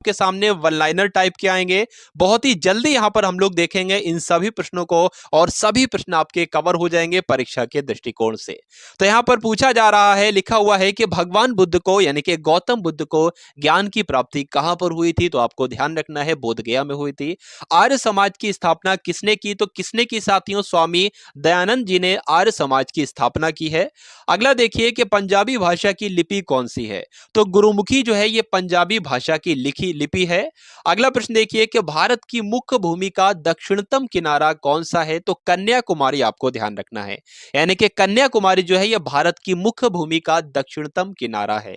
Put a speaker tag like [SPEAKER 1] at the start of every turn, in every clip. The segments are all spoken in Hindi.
[SPEAKER 1] के सामने वन लाइनर टाइप के आएंगे। बहुत ही जल्दी यहां पर हम लोग देखेंगे इन सभी प्रश्नों को और सभी प्रश्न आपके कवर हो जाएंगे परीक्षा के दृष्टिकोण से। तो यहां पर पूछा जा रहा है, लिखा हुआ है कि भगवान बुद्ध को यानी कि गौतम बुद्ध को ज्ञान की प्राप्ति कहां पर हुई थी? तो आपको ध्यान रखना है बोध गया में हुई थी। आर्य समाज की स्थापना किसने की? तो किसने की साथियों? स्वामी दयानंद जी ने आर्य समाज की स्थापना की है। अगला देखिए कि पंजाबी भाषा की लिपि कौन सी है? तो गुरुमुखी जो है ये पंजाबी भाषा की लिखी लिपि है। अगला प्रश्न देखिए कि भारत की मुख्य भूमि का दक्षिणतम किनारा कौन सा है? तो कन्याकुमारी आपको ध्यान रखना है, यानी कि कन्याकुमारी जो है यह भारत की मुख्य भूमि का दक्षिणतम किनारा है।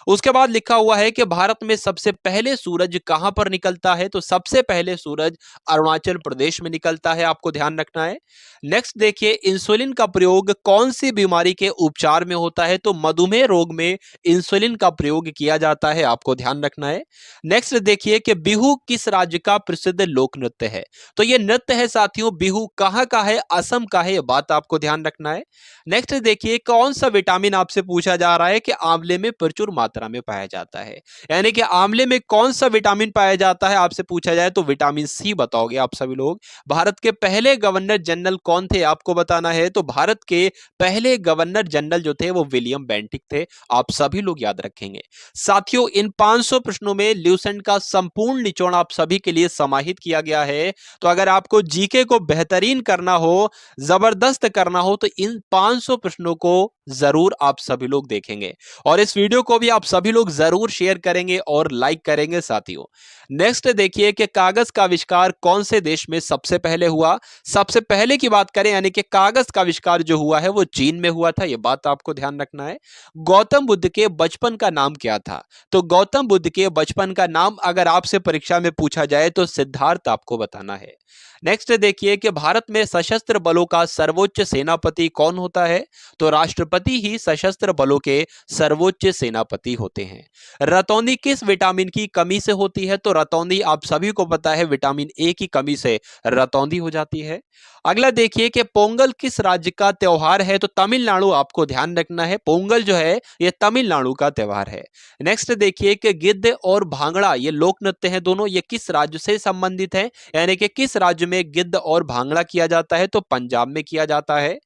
[SPEAKER 1] उसके बाद लिखा हुआ है कि भारत में सबसे पहले सूरज कहां पर निकलता है? तो सबसे पहले सूरज अरुणाचल प्रदेश में निकलता है, आपको ध्यान रखना है। नेक्स्ट देखिए इंसुलिन का प्रयोग कौन सी बीमारी के उपचार में होता है? तो मधुमेह रोग में इंसुलिन का प्रयोग किया जाता है, आपको ध्यान रखना है। नेक्स्ट देखिए कि बिहू किस राज्य का प्रसिद्ध लोक नृत्य है? तो ये नृत्य है साथियों बिहू कहां का है? असम का है, यह बात आपको ध्यान रखना है। नेक्स्ट देखिए कौन सा विटामिन आपसे पूछा जा रहा है कि आंवले में प्रचुर मात्रा में पाया जाता है, यानी कि आंवले में कौन सा विटामिन पाया जाता है आपसे पूछा जाए तो विटामिन सी बताओगे आप सभी लोग। भारत के पहले गवर्नर जनरल कौन थे आपको बताना है, तो भारत के पहले गवर्नर जनरल जो थे वो विलियम बेंटिक थे, आप सभी लोग याद रखेंगे। साथियों इन 500 प्रश्नों में ल्यूसेंट का संपूर्ण निचोड़ आप सभी के लिए समाहित किया गया है। तो अगर आपको जीके को बेहतरीन करना हो, जबरदस्त करना हो, तो इन 500 प्रश्नों को जरूर आप सभी लोग देखेंगे और इस वीडियो को भी आप सभी लोग जरूर शेयर करेंगे और लाइक करेंगे साथियों। नेक्स्ट देखिए कि कागज का आविष्कार कौन से देश में सबसे पहले हुआ? सबसे पहले की बात करें यानी कि कागज का आविष्कार जो हुआ है वो चीन में हुआ था, यह बात आपको ध्यान रखना है। गौतम बुद्ध के बचपन का नाम क्या था? तो गौतम बुद्ध के बचपन का नाम अगर आपसे परीक्षा में पूछा जाए तो सिद्धार्थ आपको बताना है। नेक्स्ट देखिए कि भारत में सशस्त्र बलों का सर्वोच्च सेनापति कौन होता है? तो राष्ट्रपति ही सशस्त्र बलों के सर्वोच्च सेनापति होते हैं। रतौंधी किस विटामिन की कमी से होती है? तो रतौंधी आप सभी को पता है विटामिन ए की कमी से रतौंधी हो जाती है। अगला देखिए कि पोंगल किस राज्य का त्योहार है? तो तमिलनाडु आपको ध्यान रखना है, पोंगल जो है यह तमिलनाडु का त्योहार है। नेक्स्ट देखिए कि गिद्ध और भांगड़ा ये लोक नृत्य हैं दोनों, ये किस राज्य से संबंधित है, यानी कि किस राज्य में गिद्ध और भांगड़ा किया जाता है? तो पंजाब में किया जाता है।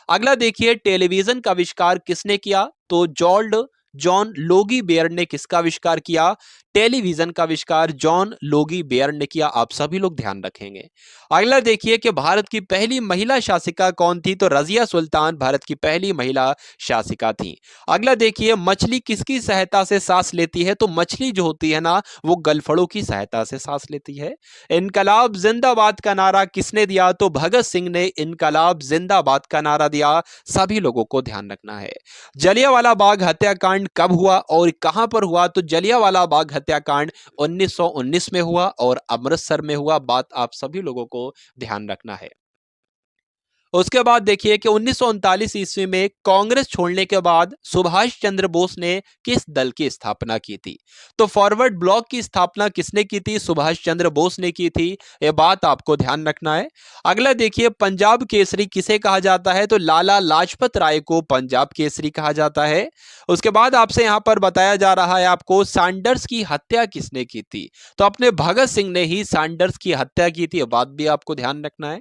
[SPEAKER 1] अगला देखिए टेलीविजन का आविष्कार किसने किया? तो जॉर्ज जॉन लोगी बेयर ने किसका आविष्कार किया? टेलीविजन का आविष्कार जॉन लोगी बेयर ने किया, आप सभी लोग ध्यान रखेंगे। अगला देखिए कि भारत की पहली महिला शासिका कौन थी? तो रजिया सुल्तान भारत की पहली महिला शासिका थी। अगला देखिए मछली किसकी सहायता से सांस लेती है? तो मछली जो होती है ना वो गलफड़ों की सहायता से सांस लेती है। इनकलाब जिंदाबाद का नारा किसने दिया? तो भगत सिंह ने इनकलाब जिंदाबाद का नारा दिया, सभी लोगों को ध्यान रखना है। जलियांवाला बाग हत्याकांड कब हुआ और कहां पर हुआ? तो जलियांवाला बाग हत्याकांड 1919 में हुआ और अमृतसर में हुआ, बात आप सभी लोगों को ध्यान रखना है। उसके बाद देखिए कि 1939 ईस्वी में कांग्रेस छोड़ने के बाद सुभाष चंद्र बोस ने किस दल की स्थापना की थी? तो फॉरवर्ड ब्लॉक की स्थापना किसने की थी? सुभाष चंद्र बोस ने की थी, यह बात आपको ध्यान रखना है। अगला देखिए पंजाब केसरी किसे कहा जाता है? तो लाला लाजपत राय को पंजाब केसरी कहा जाता है। उसके बाद आपसे यहां पर बताया जा रहा है आपको सैंडर्स की हत्या किसने की थी? तो अपने भगत सिंह ने ही सैंडर्स की हत्या की थी, यह बात भी आपको ध्यान रखना है।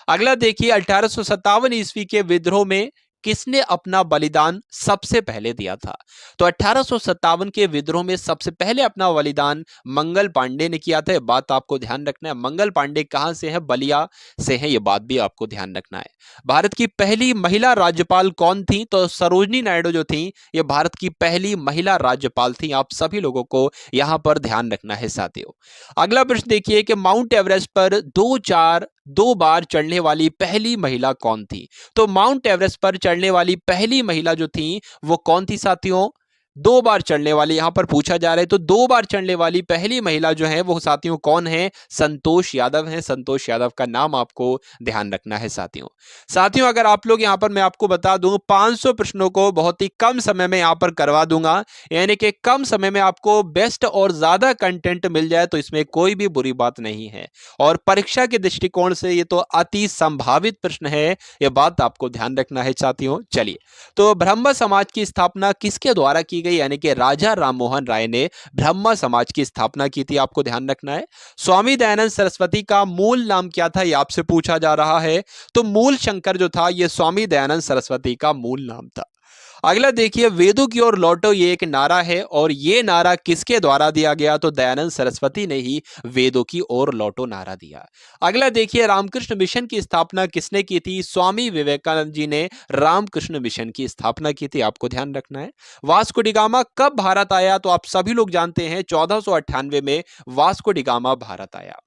[SPEAKER 1] अगला देखिए 1857 ईस्वी के विद्रोह में किसने अपना बलिदान सबसे पहले दिया था? तो 1857 के विद्रोह में सबसे पहले अपना बलिदान मंगल पांडे ने किया था, यह बात आपको ध्यान रखना है। मंगल पांडे कहां से है? बलिया से है, यह बात भी आपको ध्यान रखना है। भारत की पहली महिला राज्यपाल कौन थी? तो सरोजनी नायडू जो थी ये भारत की पहली महिला राज्यपाल थी, आप सभी लोगों को यहां पर ध्यान रखना है साथियों। अगला प्रश्न देखिए कि माउंट एवरेस्ट पर दो बार चढ़ने वाली पहली महिला कौन थी? तो माउंट एवरेस्ट पर चढ़ने वाली पहली महिला जो थी वो कौन थी साथियों? 2 बार चढ़ने वाली, यहां पर पूछा जा रहा है तो 2 बार चढ़ने वाली पहली महिला जो है वो साथियों कौन है? संतोष यादव है, संतोष यादव का नाम आपको ध्यान रखना है साथियों। साथियों अगर आप लोग यहां पर मैं आपको बता दूं 500 प्रश्नों को बहुत ही कम समय में यहां पर करवा दूंगा, यानी कि कम समय में आपको बेस्ट और ज्यादा कंटेंट मिल जाए तो इसमें कोई भी बुरी बात नहीं है और परीक्षा के दृष्टिकोण से ये तो अति संभावित प्रश्न है, यह बात आपको ध्यान रखना है साथियों। चलिए तो ब्रह्म समाज की स्थापना किसके द्वारा की गई, यानी कि राजा राममोहन राय ने ब्रह्म समाज की स्थापना की थी, आपको ध्यान रखना है। स्वामी दयानंद सरस्वती का मूल नाम क्या था, यह आपसे पूछा जा रहा है। तो मूल शंकर जो था, यह स्वामी दयानंद सरस्वती का मूल नाम था। अगला देखिए, वेदों की ओर लौटो, ये एक नारा है और ये नारा किसके द्वारा दिया गया, तो दयानंद सरस्वती ने ही वेदों की ओर लौटो नारा दिया। अगला देखिए, रामकृष्ण मिशन की स्थापना किसने की थी, स्वामी विवेकानंद जी ने रामकृष्ण मिशन की स्थापना की थी, आपको ध्यान रखना है। वास्को डी गामा कब भारत आया, तो आप सभी लोग जानते हैं 1498 में वास्को डी गामा भारत आया।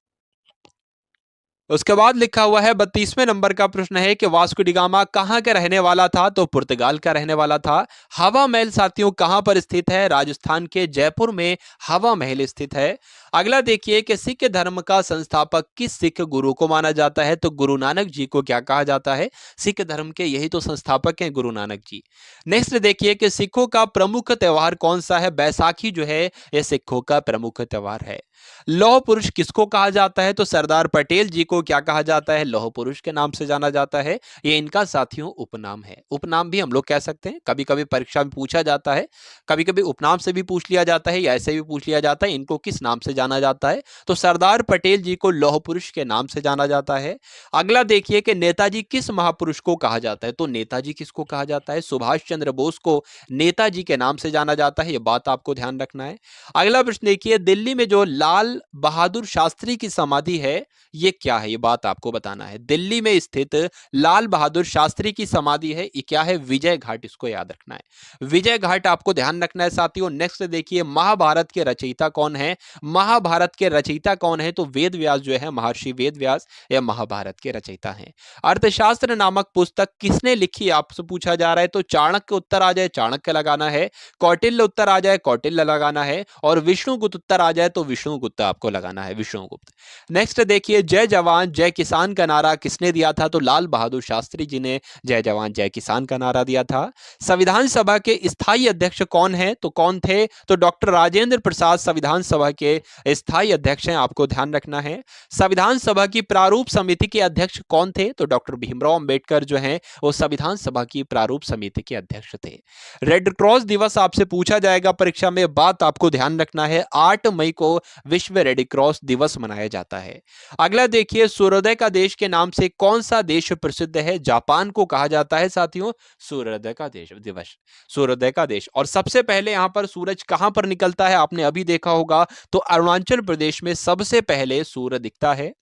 [SPEAKER 1] उसके बाद लिखा हुआ है 32वें नंबर का प्रश्न है कि वास्को डी गामा कहां का रहने वाला था, तो पुर्तगाल का रहने वाला था। हवा महल साथियों कहां पर स्थित है, राजस्थान के जयपुर में हवा महल स्थित है। अगला देखिए कि सिख धर्म का संस्थापक किस सिख गुरु को माना जाता है, तो गुरु नानक जी को क्या कहा जाता है, सिख धर्म के यही तो संस्थापक हैं, गुरु नानक जी। नेक्स्ट देखिए कि सिखों का प्रमुख त्योहार कौन सा है, बैसाखी जो है यह सिखों का प्रमुख त्योहार है। लौह पुरुष किसको कहा जाता है, तो सरदार पटेल जी को क्या कहा जाता है, लौह पुरुष के नाम से जाना जाता है। ये इनका साथियों उपनाम है, उपनाम भी हम लोग कह सकते हैं, कभी कभी परीक्षा में पूछा जाता है, कभी कभी उपनाम से भी पूछ लिया जाता है या ऐसे भी पूछ लिया जाता है, इनको किस नाम से जाना जाता है, तो सरदार पटेल जी को लौह पुरुष के नाम से जाना जाता है। अगला देखिए कि नेताजी किस महापुरुष को कहा जाता है, तो नेताजी किसको कहा जाता है, सुभाष चंद्र बोस को नेताजी के नाम से जाना जाता है, यह बात आपको ध्यान रखना है। अगला प्रश्न देखिए, दिल्ली में जो लाल बहादुर शास्त्री की समाधि है, ये क्या है, ये बात आपको बताना है। दिल्ली में स्थित लाल बहादुर शास्त्री की समाधि है, ये क्या है, विजय घाट, इसको याद रखना है, विजय घाट आपको ध्यान रखना है साथियों। नेक्स्ट देखिए, महाभारत के रचयिता कौन है, महाभारत के रचयिता कौन है, तो वेद व्यास जो है, महर्षि वेद व्यास या महाभारत के रचयिता हैं। अर्थशास्त्र नामक पुस्तक किसने लिखी, आपसे पूछा जा रहा है, तो चाणक्य उत्तर आ जाए चाणक्य लगाना है, कौटिल्य उत्तर आ जाए कौटिल्य लगाना है, और विष्णुगुप्त उत्तर आ जाए तो विष्णुगुप्त आपको लगाना है, विष्णुगुप्त। नेक्स्ट देखिए, जय जवान जय किसान का नारा किसने दिया था, तो लाल बहादुर शास्त्री जी ने जय जवान जय किसान का नारा दिया था। संविधान सभा के स्थायी अध्यक्ष कौन है, तो कौन थे, तो डॉक्टर राजेंद्र प्रसाद संविधान सभा के स्थायी अध्यक्ष हैं, आपको ध्यान रखना है। संविधान सभा की प्रारूप समिति के अध्यक्ष कौन थे, तो डॉक्टर भीमराव अंबेडकर जो हैं वो संविधान सभा की प्रारूप समिति के अध्यक्ष थे। रेड क्रॉस दिवस आपसे पूछा जाएगा परीक्षा में, बात आपको ध्यान रखना है, 8 मई को विश्व रेड क्रॉस दिवस मनाया जाता है। अगला देखिए, सूर्योदय का देश के नाम से कौन सा देश प्रसिद्ध है, जापान को कहा जाता है साथियों सूर्योदय का देश दिवस, सूर्योदय का देश। और सबसे पहले यहां पर सूरज कहां पर निकलता है, आपने अभी देखा होगा, तो अरुणाचल प्रदेश में सबसे पहले सूर्य दिखता है।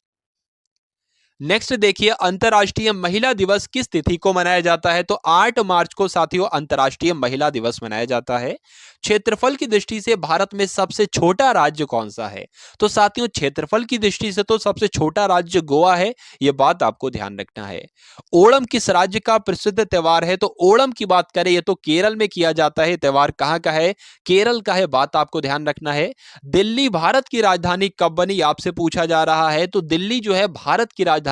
[SPEAKER 1] नेक्स्ट देखिए, अंतर्राष्ट्रीय महिला दिवस किस तिथि को मनाया जाता है, तो 8 मार्च को साथियों अंतर्राष्ट्रीय महिला दिवस मनाया जाता है। क्षेत्रफल की दृष्टि से भारत में सबसे छोटा राज्य कौन सा है, तो साथियों क्षेत्रफल की दृष्टि से तो सबसे छोटा राज्य गोवा है, यह बात आपको ध्यान रखना है। ओणम किस राज्य का प्रसिद्ध त्योहार है, तो ओणम की बात करें ये तो केरल में किया जाता है, त्योहार कहां का है, केरल का है, बात आपको ध्यान रखना है। दिल्ली भारत की राजधानी कब बनी, आपसे पूछा जा रहा है, तो दिल्ली जो है भारत की राजधानी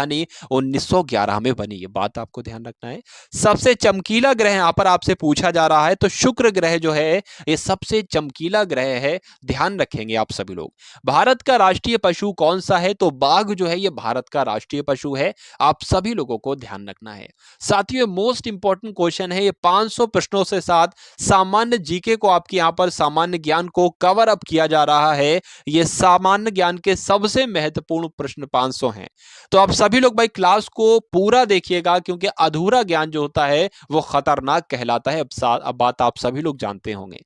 [SPEAKER 1] 1911 में बनी, ये बात आपको ध्यान रखना है। सबसे चमकीला ग्रह यहां पर आपसे पूछा जा रहा है, तो शुक्र ग्रह जो है ये सबसे चमकीला ग्रह है, ध्यान रखेंगे आप सभी लोग। भारत का राष्ट्रीय पशु कौन सा है, तो बाघ जो है ये भारत का राष्ट्रीय पशु है, आप सभी लोगों को ध्यान रखना है साथियों। मोस्ट इंपॉर्टेंट क्वेश्चन है ये, 500 प्रश्नों से साथ सामान्य जीके को आपके यहां पर सामान्य ज्ञान को कवर अप किया जा रहा है। ये सामान्य ज्ञान के सबसे महत्वपूर्ण प्रश्न 500 हैं, तो आप सभी लोग भाई क्लास को पूरा देखिएगा, क्योंकि अधूरा ज्ञान जो होता है वो खतरनाक कहलाता है। अब बात आप सभी लोग जानते होंगे।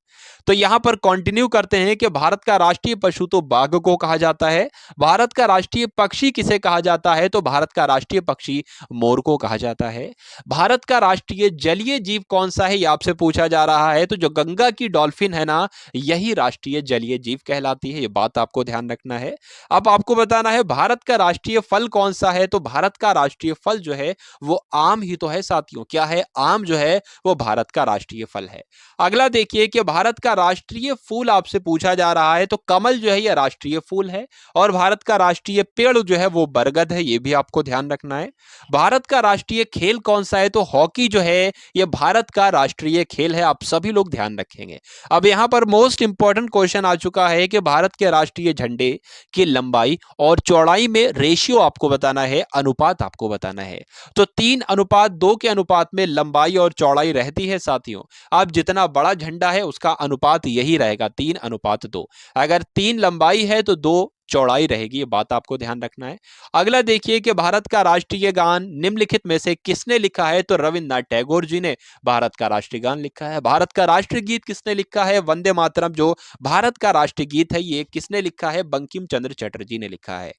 [SPEAKER 1] तो यहां पर कंटिन्यू करते हैं कि भारत का राष्ट्रीय पशु तो बाघ को कहा जाता है। भारत का राष्ट्रीय पक्षी किसे कहा जाता है, तो भारत का राष्ट्रीय पक्षी मोर को कहा जाता है। भारत का राष्ट्रीय जलीय जीव कौन सा है, यह आपसे पूछा जा रहा है, तो जो गंगा की डॉल्फिन है ना, यही राष्ट्रीय जलीय जीव कहलाती है, यह बात आपको ध्यान रखना है। अब आपको बताना है भारत का राष्ट्रीय फल कौन सा है, तो भारत का राष्ट्रीय फल जो है वो आम ही तो है साथियों। क्या है, आम जो है वो भारत का राष्ट्रीय फल है। अगला देखिए कि भारत का राष्ट्रीय फूल आपसे पूछा जा रहा है, तो कमल जो है यह राष्ट्रीय फूल है, और भारत का राष्ट्रीय पेड़ जो है वो बरगद है, ये भी आपको ध्यान रखना है। भारत का राष्ट्रीय खेल कौन सा है, तो हॉकी जो है यह भारत का राष्ट्रीय खेल है, आप सभी लोग ध्यान रखेंगे। अब यहां पर मोस्ट इंपॉर्टेंट क्वेश्चन आ चुका है कि भारत के राष्ट्रीय झंडे की लंबाई और चौड़ाई में रेशियो आपको बताना है, अनुपात आपको बताना है। तो 3:2 के अनुपात में लंबाई और चौड़ाई रहती है साथियों। अब जितना बड़ा झंडा है उसका अनुपात यही रहेगा 3:2। अगर 3 लंबाई है तो 2 चौड़ाई रहेगी, ये बात आपको ध्यान रखना है। अगला देखिए कि भारत का राष्ट्रीय गान निम्नलिखित में से किसने लिखा है? तो रविन्द्रनाथ टैगोर जी ने भारत का राष्ट्रीय गान लिखा है। भारत का राष्ट्रीय गीत किसने लिखा है? वंदे मातरम जो भारत का राष्ट्रीय गीत है, ये किसने लिखा है? बंकिम चंद्र चटर्जी ने लिखा है।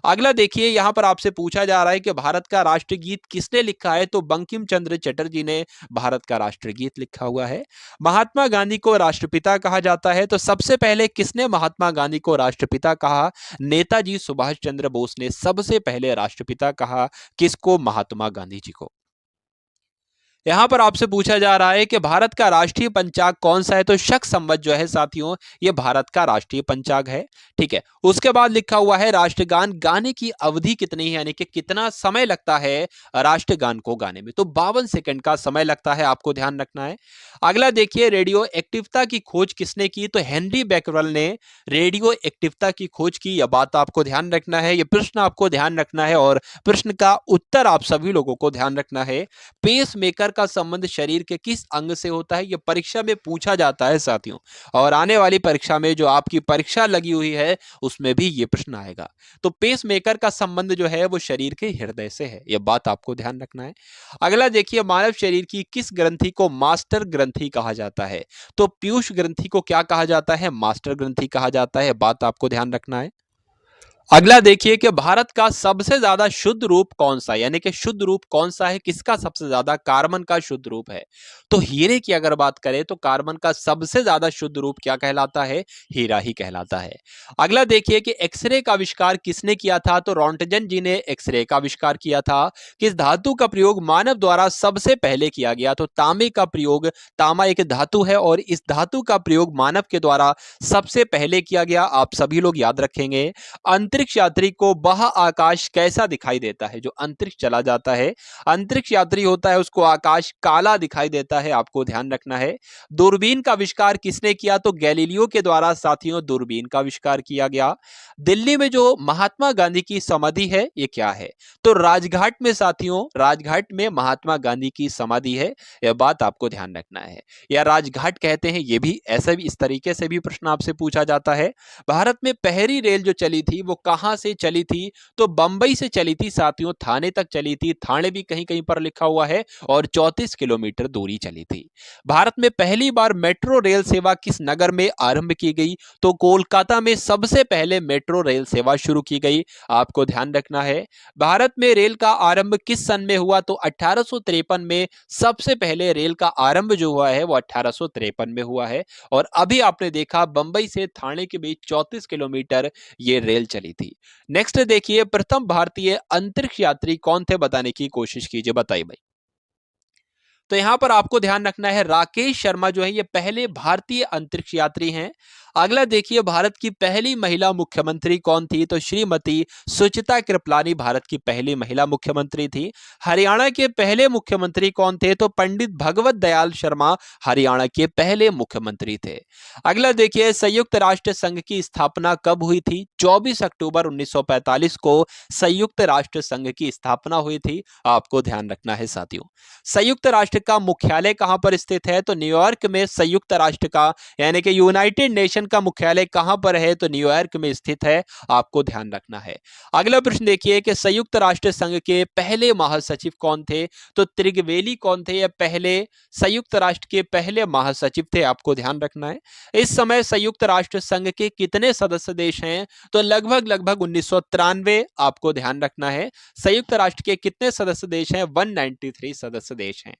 [SPEAKER 1] अगला देखिए यहां पर आपसे पूछा जा रहा है कि भारत का राष्ट्रीय गीत किसने लिखा है? तो बंकिम चंद्र चटर्जी ने भारत का राष्ट्रीय गीत लिखा हुआ है। महात्मा गांधी को राष्ट्रपिता कहा जाता है, तो सबसे पहले किसने महात्मा गांधी को राष्ट्रपिता कहा? नेताजी सुभाष चंद्र बोस ने सबसे पहले राष्ट्रपिता कहा। किसको? महात्मा गांधी जी को। यहां पर आपसे पूछा जा रहा है कि भारत का राष्ट्रीय पंचांग कौन सा है? तो शक संवत जो है साथियों, ये भारत का राष्ट्रीय पंचांग है। ठीक है, उसके बाद लिखा हुआ है राष्ट्रगान गाने की अवधि कितनी है, यानी कि कितना समय लगता है राष्ट्रगान को गाने में? तो 52 सेकंड का समय लगता है, आपको ध्यान रखना है। अगला देखिए रेडियो एक्टिवता की खोज किसने की? तो हेनरी बैकरल ने रेडियो एक्टिवता की खोज की। यह बात आपको ध्यान रखना है, यह प्रश्न आपको ध्यान रखना है और प्रश्न का उत्तर आप सभी लोगों को ध्यान रखना है। पेस मेकर का संबंध शरीर के किस अंग से होता है? यह परीक्षा में पूछा जाता है साथियों, और आने वाली परीक्षा में जो आपकी परीक्षा लगी हुई है उसमें भी यह प्रश्न आएगा। तो पेस मेकर का संबंध जो है वो शरीर के हृदय से है, यह बात आपको ध्यान रखना है। अगला देखिए मानव शरीर की किस ग्रंथि को मास्टर ग्रंथि कहा जाता है? तो पीयूष ग्रंथि को क्या कहा जाता है? मास्टर ग्रंथि कहा जाता है, बात आपको ध्यान रखना है। अगला देखिए कि भारत का सबसे ज्यादा शुद्ध रूप कौन सा है, यानी कि शुद्ध रूप कौन सा है, किसका सबसे ज्यादा? कार्बन का शुद्ध रूप है। तो हीरे की अगर बात करें तो कार्बन का सबसे ज्यादा शुद्ध रूप क्या कहलाता है? हीरा ही कहलाता है। अगला देखिए कि एक्सरे का आविष्कार किसने किया था? तो रॉन्टजन जी ने एक्सरे का आविष्कार किया था। किस धातु का प्रयोग मानव द्वारा सबसे पहले किया गया? तो तांबे का प्रयोग, तांबा एक धातु है और इस धातु का प्रयोग मानव के द्वारा सबसे पहले किया गया, आप सभी लोग याद रखेंगे। अंतरिक्ष यात्री को बाह्य आकाश कैसा दिखाई देता है? जो अंतरिक्ष चला जाता है, अंतरिक्ष यात्री होता है, उसको आकाश काला दिखाई देता है, आपको ध्यान रखना है। दूरबीन का आविष्कार किसने किया? तो गैलीलियो के द्वारा साथियों दूरबीन का आविष्कार किया गया। दिल्ली में जो महात्मा गांधी की समाधि है ये क्या है? तो राजघाट में साथियों, राजघाट में महात्मा गांधी की समाधि है, यह बात आपको ध्यान रखना है। या राजघाट कहते हैं, ये भी ऐसे भी इस तरीके से भी प्रश्न आपसे पूछा जाता है। भारत में पहली रेल जो चली थी वो कहां से चली थी? तो बंबई से चली थी साथियों, थाने तक चली थी, थाने भी कहीं कहीं पर लिखा हुआ है, और 34 किलोमीटर दूरी चली थी। भारत में पहली बार मेट्रो रेल सेवा किस नगर में आरंभ की गई? तो कोलकाता में सबसे पहले मेट्रो रेल सेवा शुरू की गई, आपको ध्यान रखना है। भारत में रेल का आरंभ किस सन में हुआ? तो 1853 में सबसे पहले रेल का आरंभ जो हुआ है वो 1853 में हुआ है। और अभी आपने देखा बंबई से थाने के बीच 34 किलोमीटर ये रेल चली थी। नेक्स्ट देखिए प्रथम भारतीय अंतरिक्ष यात्री कौन थे? बताने की कोशिश कीजिए, बताइए भाई। तो यहां पर आपको ध्यान रखना है राकेश शर्मा जो है ये पहले भारतीय अंतरिक्ष यात्री हैं। अगला देखिए भारत की पहली महिला मुख्यमंत्री कौन थी? तो श्रीमती सुचिता कृपलानी भारत की पहली महिला मुख्यमंत्री थी। हरियाणा के पहले मुख्यमंत्री कौन थे? तो पंडित भगवत दयाल शर्मा हरियाणा के पहले मुख्यमंत्री थे। अगला देखिए संयुक्त राष्ट्र संघ की स्थापना कब हुई थी? 24 अक्टूबर 1945 को संयुक्त राष्ट्र संघ की स्थापना हुई थी, आपको ध्यान रखना है साथियों। संयुक्त राष्ट्र का मुख्यालय कहां पर स्थित है? तो न्यूयॉर्क में संयुक्त राष्ट्र का यानी कि यूनाइटेड नेशन का मुख्यालय कहां पर है? तो न्यूयॉर्क में स्थित है, आपको ध्यान रखना है। अगला प्रश्न देखिए कि संयुक्त राष्ट्र संघ के पहले महासचिव कौन थे? तो त्रिगवेली कौन थे? या पहले संयुक्त राष्ट्र के पहले महासचिव थे, आपको ध्यान रखना है। इस समय संयुक्त राष्ट्र संघ के कितने सदस्य देश हैं? तो लगभग लगभग 1993, आपको ध्यान रखना है। संयुक्त राष्ट्र के कितने सदस्य देश हैं? 193 सदस्य देश हैं।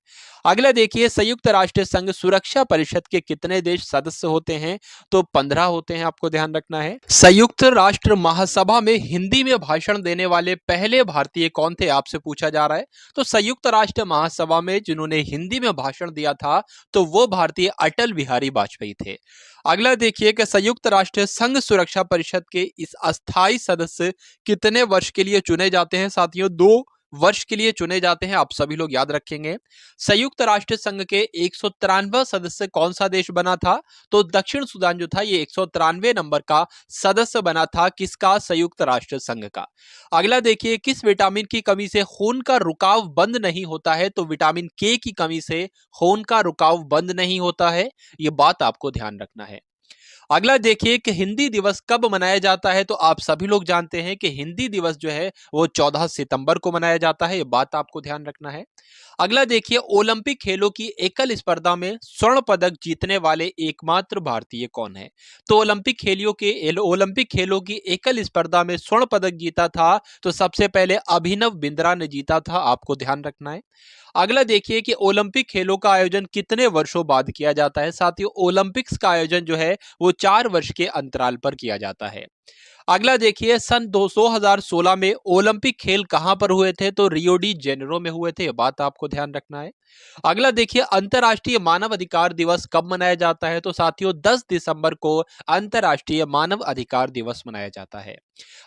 [SPEAKER 1] अगला देखिए संयुक्त राष्ट्र संघ सुरक्षा परिषद के कितने देश सदस्य होते हैं? तो 15 होते हैं, आपको ध्यान रखना है। संयुक्त राष्ट्र महासभा में हिंदी में भाषण देने वाले पहले भारतीय कौन थे? आपसे पूछा जा रहा है। तो संयुक्त राष्ट्र महासभा में जिन्होंने हिंदी में भाषण दिया था तो वो भारतीय अटल बिहारी वाजपेयी थे। अगला देखिए कि संयुक्त राष्ट्र संघ सुरक्षा परिषद के इस अस्थायी सदस्य कितने वर्ष के लिए चुने जाते हैं? साथियों 2 वर्ष के लिए चुने जाते हैं, आप सभी लोग याद रखेंगे। संयुक्त राष्ट्र संघ के 193वां सदस्य कौन सा देश बना था? तो दक्षिण सूडान जो था ये 193 नंबर का सदस्य बना था, किसका? संयुक्त राष्ट्र संघ का। अगला देखिए, किस विटामिन की कमी से खून का रुकाव बंद नहीं होता है? तो विटामिन के की कमी से खून का रुकाव बंद नहीं होता है, ये बात आपको ध्यान रखना है। अगला देखिए कि हिंदी दिवस कब मनाया जाता है? तो आप सभी लोग जानते हैं कि हिंदी दिवस जो है वो 14 सितंबर को मनाया जाता है, ये बात आपको ध्यान रखना है। अगला देखिए, ओलंपिक खेलों की एकल स्पर्धा में स्वर्ण पदक जीतने वाले एकमात्र भारतीय कौन है? तो ओलंपिक खेलों की एकल स्पर्धा में स्वर्ण पदक जीता था तो सबसे पहले अभिनव बिंद्रा ने जीता था, आपको ध्यान रखना है। अगला देखिए कि ओलंपिक खेलों का आयोजन कितने वर्षों बाद किया जाता है? साथियों, ओलंपिक्स का आयोजन जो है वो 4 वर्ष के अंतराल पर किया जाता है। अगला देखिए, सन 2016 में ओलंपिक खेल कहां पर हुए थे? तो रियो डी जेनेरो में हुए थे, ये बात आपको ध्यान रखना है। अगला देखिए, अंतर्राष्ट्रीय मानव अधिकार दिवस कब मनाया जाता है? तो साथियों 10 दिसंबर को अंतर्राष्ट्रीय मानव अधिकार दिवस मनाया जाता है।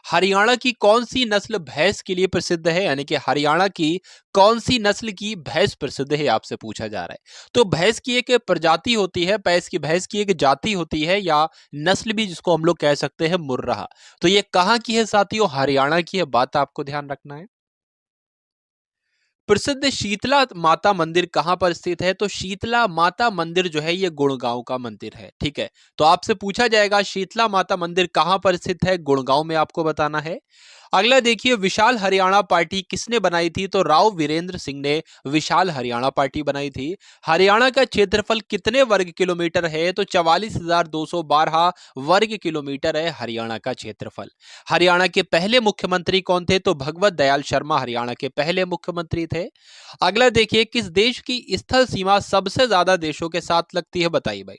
[SPEAKER 1] हरियाणा की कौन सी नस्ल भैंस के लिए प्रसिद्ध है? यानी कि हरियाणा की कौन सी नस्ल की भैंस प्रसिद्ध है, आपसे पूछा जा रहा है। तो भैंस की एक प्रजाति होती है, भैंस की एक जाति होती है या नस्ल भी जिसको हम लोग कह सकते हैं मुर्राह। तो ये कहां की है साथियों? हरियाणा की है, बात आपको ध्यान रखना है। प्रसिद्ध शीतला माता मंदिर कहां पर स्थित है? तो शीतला माता मंदिर जो है ये गुड़गांव का मंदिर है, ठीक है। तो आपसे पूछा जाएगा शीतला माता मंदिर कहां पर स्थित है? गुड़गांव में आपको बताना है। अगला देखिए, विशाल हरियाणा पार्टी किसने बनाई थी? तो राव वीरेंद्र सिंह ने विशाल हरियाणा पार्टी बनाई थी। हरियाणा का क्षेत्रफल कितने वर्ग किलोमीटर है? तो 44,212 वर्ग किलोमीटर है हरियाणा का क्षेत्रफल। हरियाणा के पहले मुख्यमंत्री कौन थे? तो भगवत दयाल शर्मा हरियाणा के पहले मुख्यमंत्री थे। अगला देखिए, किस देश की स्थल सीमा सबसे ज्यादा देशों के साथ लगती है? बताइए भाई।